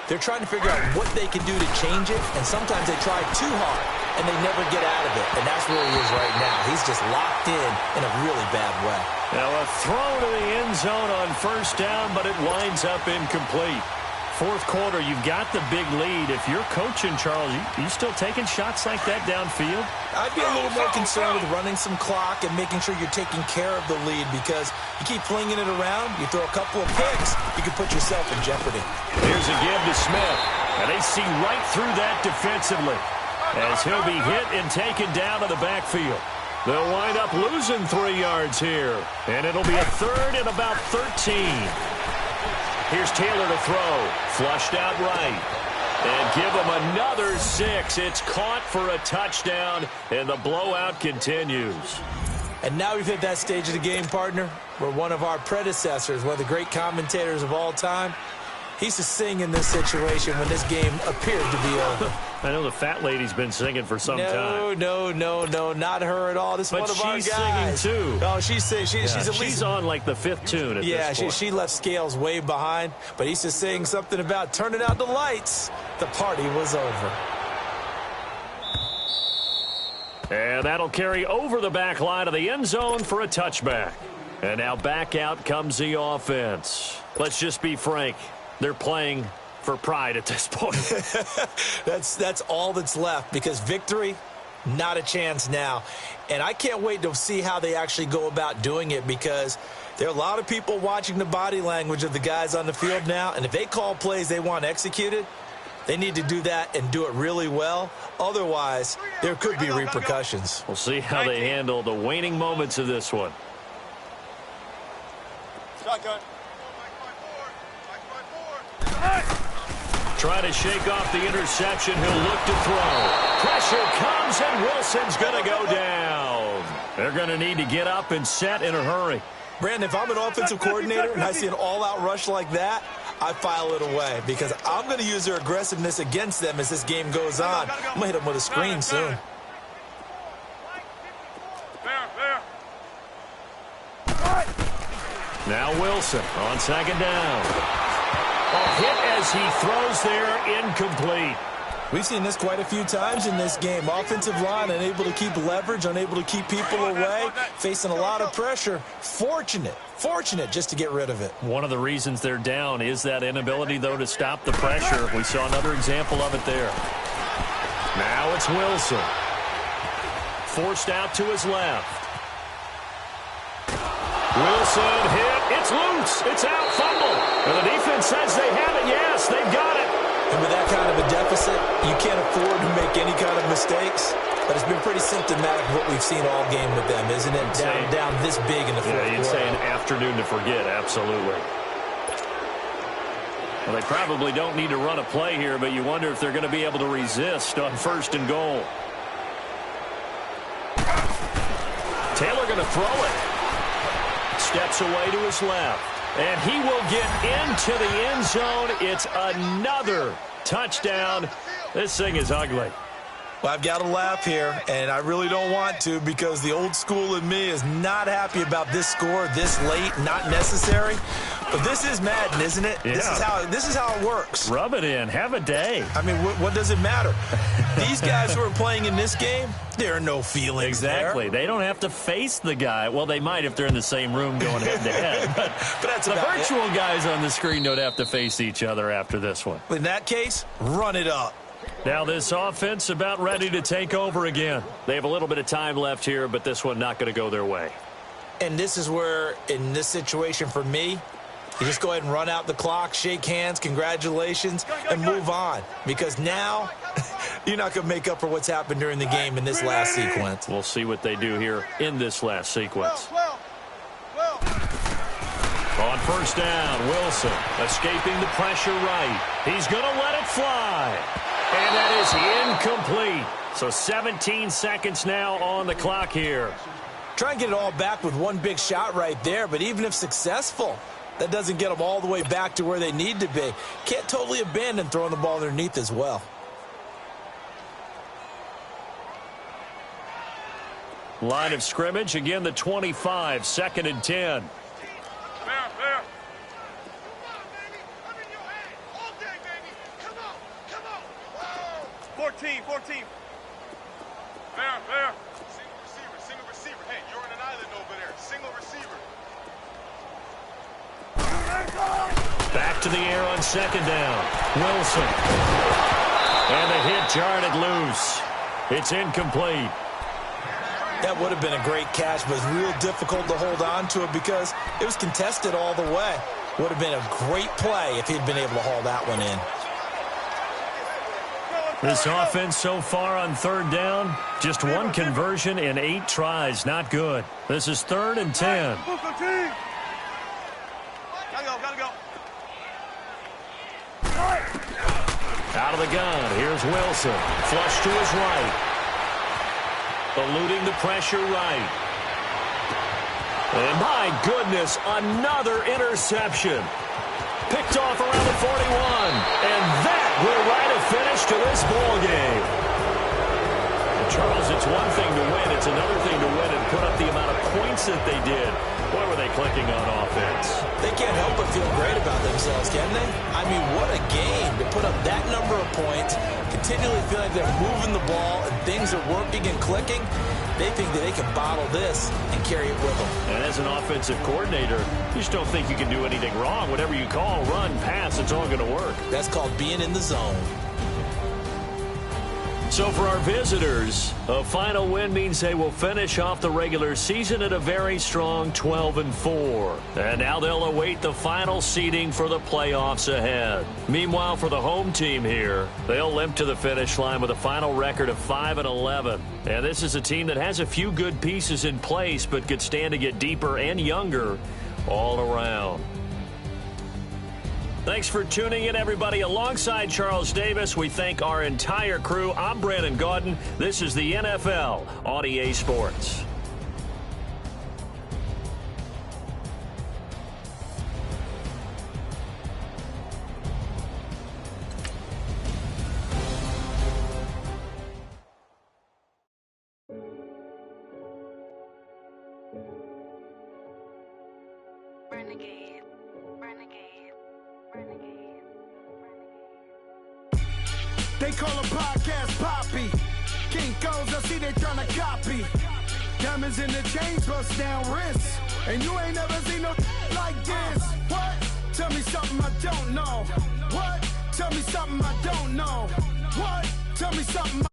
they're trying to figure out what they can do to change it, and sometimes they try too hard, and they never get out of it. And that's where he is right now. He's just locked in a really bad way. Now a throw to the end zone on 1st down, but it winds up incomplete. Fourth quarter, you've got the big lead. If you're coaching, Charles, you still taking shots like that downfield? I'd be a little more concerned with running some clock and making sure you're taking care of the lead, because you keep flinging it around, you throw a couple of picks, you can put yourself in jeopardy. Here's a give to Smith, and they see right through that defensively as he'll be hit and taken down to the backfield. They'll wind up losing 3 yards here, and it'll be a third and about 13. Here's Taylor to throw. Flushed out right. And give him another 6. It's caught for a touchdown, and the blowout continues. And now we've hit that stage of the game, partner, where one of our predecessors, one of the great commentators of all time, he used to sing in this situation when this game appeared to be over. I know the fat lady's been singing for some time. No, not her at all. This is one of our guys. But she's singing, too. No, she's on like the 5th tune at this point. She left Scales way behind, but he used to sing something about turning out the lights. The party was over. And that'll carry over the back line of the end zone for a touchback. And now back out comes the offense. Let's just be frank. They're playing for pride at this point. That's all that's left, because victory, not a chance now. And I can't wait to see how they actually go about doing it, because there are a lot of people watching the body language of the guys on the field now, and if they call plays they want executed, they need to do that and do it really well. Otherwise, there could be repercussions. We'll see how they handle the waning moments of this one. Shotgun. Trying to shake off the interception. He'll look to throw. Pressure comes, and Wilson's going to go down. They're going to need to get up and set in a hurry. Brandon, if I'm an offensive coordinator and I see an all-out rush like that, I file it away, because I'm going to use their aggressiveness against them as this game goes on. I'm going to hit them with a screen soon. Now Wilson on second down. A hit as he throws there, incomplete. We've seen this quite a few times in this game. Offensive line unable to keep leverage, unable to keep people away, facing a lot of pressure. Fortunate just to get rid of it. One of the reasons they're down is that inability, though, to stop the pressure. We saw another example of it there. Now it's Wilson. Forced out to his left. Wilson hit. It's loose. It's out. Fumble. And the defense says they have it. Yes, they've got it. And with that kind of a deficit, you can't afford to make any kind of mistakes. But it's been pretty symptomatic of what we've seen all game with them, isn't it? Down this big in the fourth quarter. You'd say an afternoon to forget. Absolutely. Well, they probably don't need to run a play here, but you wonder if they're going to be able to resist on 1st and goal. Taylor going to throw it. Steps away to his left. And he will get into the end zone. It's another touchdown. This thing is ugly. Well, I've got to laugh here, and I really don't want to, because the old school in me is not happy about this score this late, not necessary. But this is Madden, isn't it? Yeah. This is how it works. Rub it in. Have a day. I mean, what does it matter? These guys who are playing in this game, there are no feelings Exactly. there. They don't have to face the guy. Well, they might if they're in the same room going head-to-head. But that's the virtual guys on the screen don't have to face each other after this one. In that case, run it up. Now this offense about ready to take over again. They have a little bit of time left here, but this one not going to go their way. And this is where, in this situation for me, you just go ahead and run out the clock, shake hands, congratulations, and move on. Because now, you're not going to make up for what's happened during the game in this last sequence. We'll see what they do here in this last sequence. On 1st down, Wilson escaping the pressure right. He's going to let it fly. And that is incomplete. So 17 seconds now on the clock here. Try and get it all back with one big shot right there, but even if successful, that doesn't get them all the way back to where they need to be. Can't totally abandon throwing the ball underneath as well. Line of scrimmage, again the 25, 2nd and 10. 14. Single receiver. Hey, you're on an island over there. Single receiver. Back to the air on second down. Wilson. And the hit jarred it loose. It's incomplete. That would have been a great catch, but it's real difficult to hold on to it because it was contested all the way. Would have been a great play if he'd been able to haul that one in. This offense so far on third down, just one conversion in 8 tries. Not good. This is 3rd and 10. Out of the gun. Here's Wilson. Flush to his right. Eluding the pressure right. And my goodness, another interception. Picked off around the 41. And that will write a finish to this ball game. And Charles, it's one thing to win. It's another thing to win and put up the amount of points that they did. Boy, were they clicking on offense. They can't help but feel great about themselves, can they? I mean, what a game to put up that number of points, continually feel like they're moving the ball and things are working and clicking. They think that they can bottle this and carry it with them. And as an offensive coordinator, you just don't think you can do anything wrong. Whatever you call, run, pass, it's all going to work. That's called being in the zone. So for our visitors, a final win means they will finish off the regular season at a very strong 12-4. And now they'll await the final seeding for the playoffs ahead. Meanwhile, for the home team here, they'll limp to the finish line with a final record of 5-11. And this is a team that has a few good pieces in place, but could stand to get deeper and younger all around. Thanks for tuning in, everybody. Alongside Charles Davis, we thank our entire crew. I'm Brandon Gaudin. This is the NFL on EA Sports. They call a podcast Poppy. Kinkos, I see they tryna copy. Diamonds in the chains, bust down wrists. And you ain't never seen no like this. What? Tell me something I don't know. What? Tell me something I don't know. What? Tell me something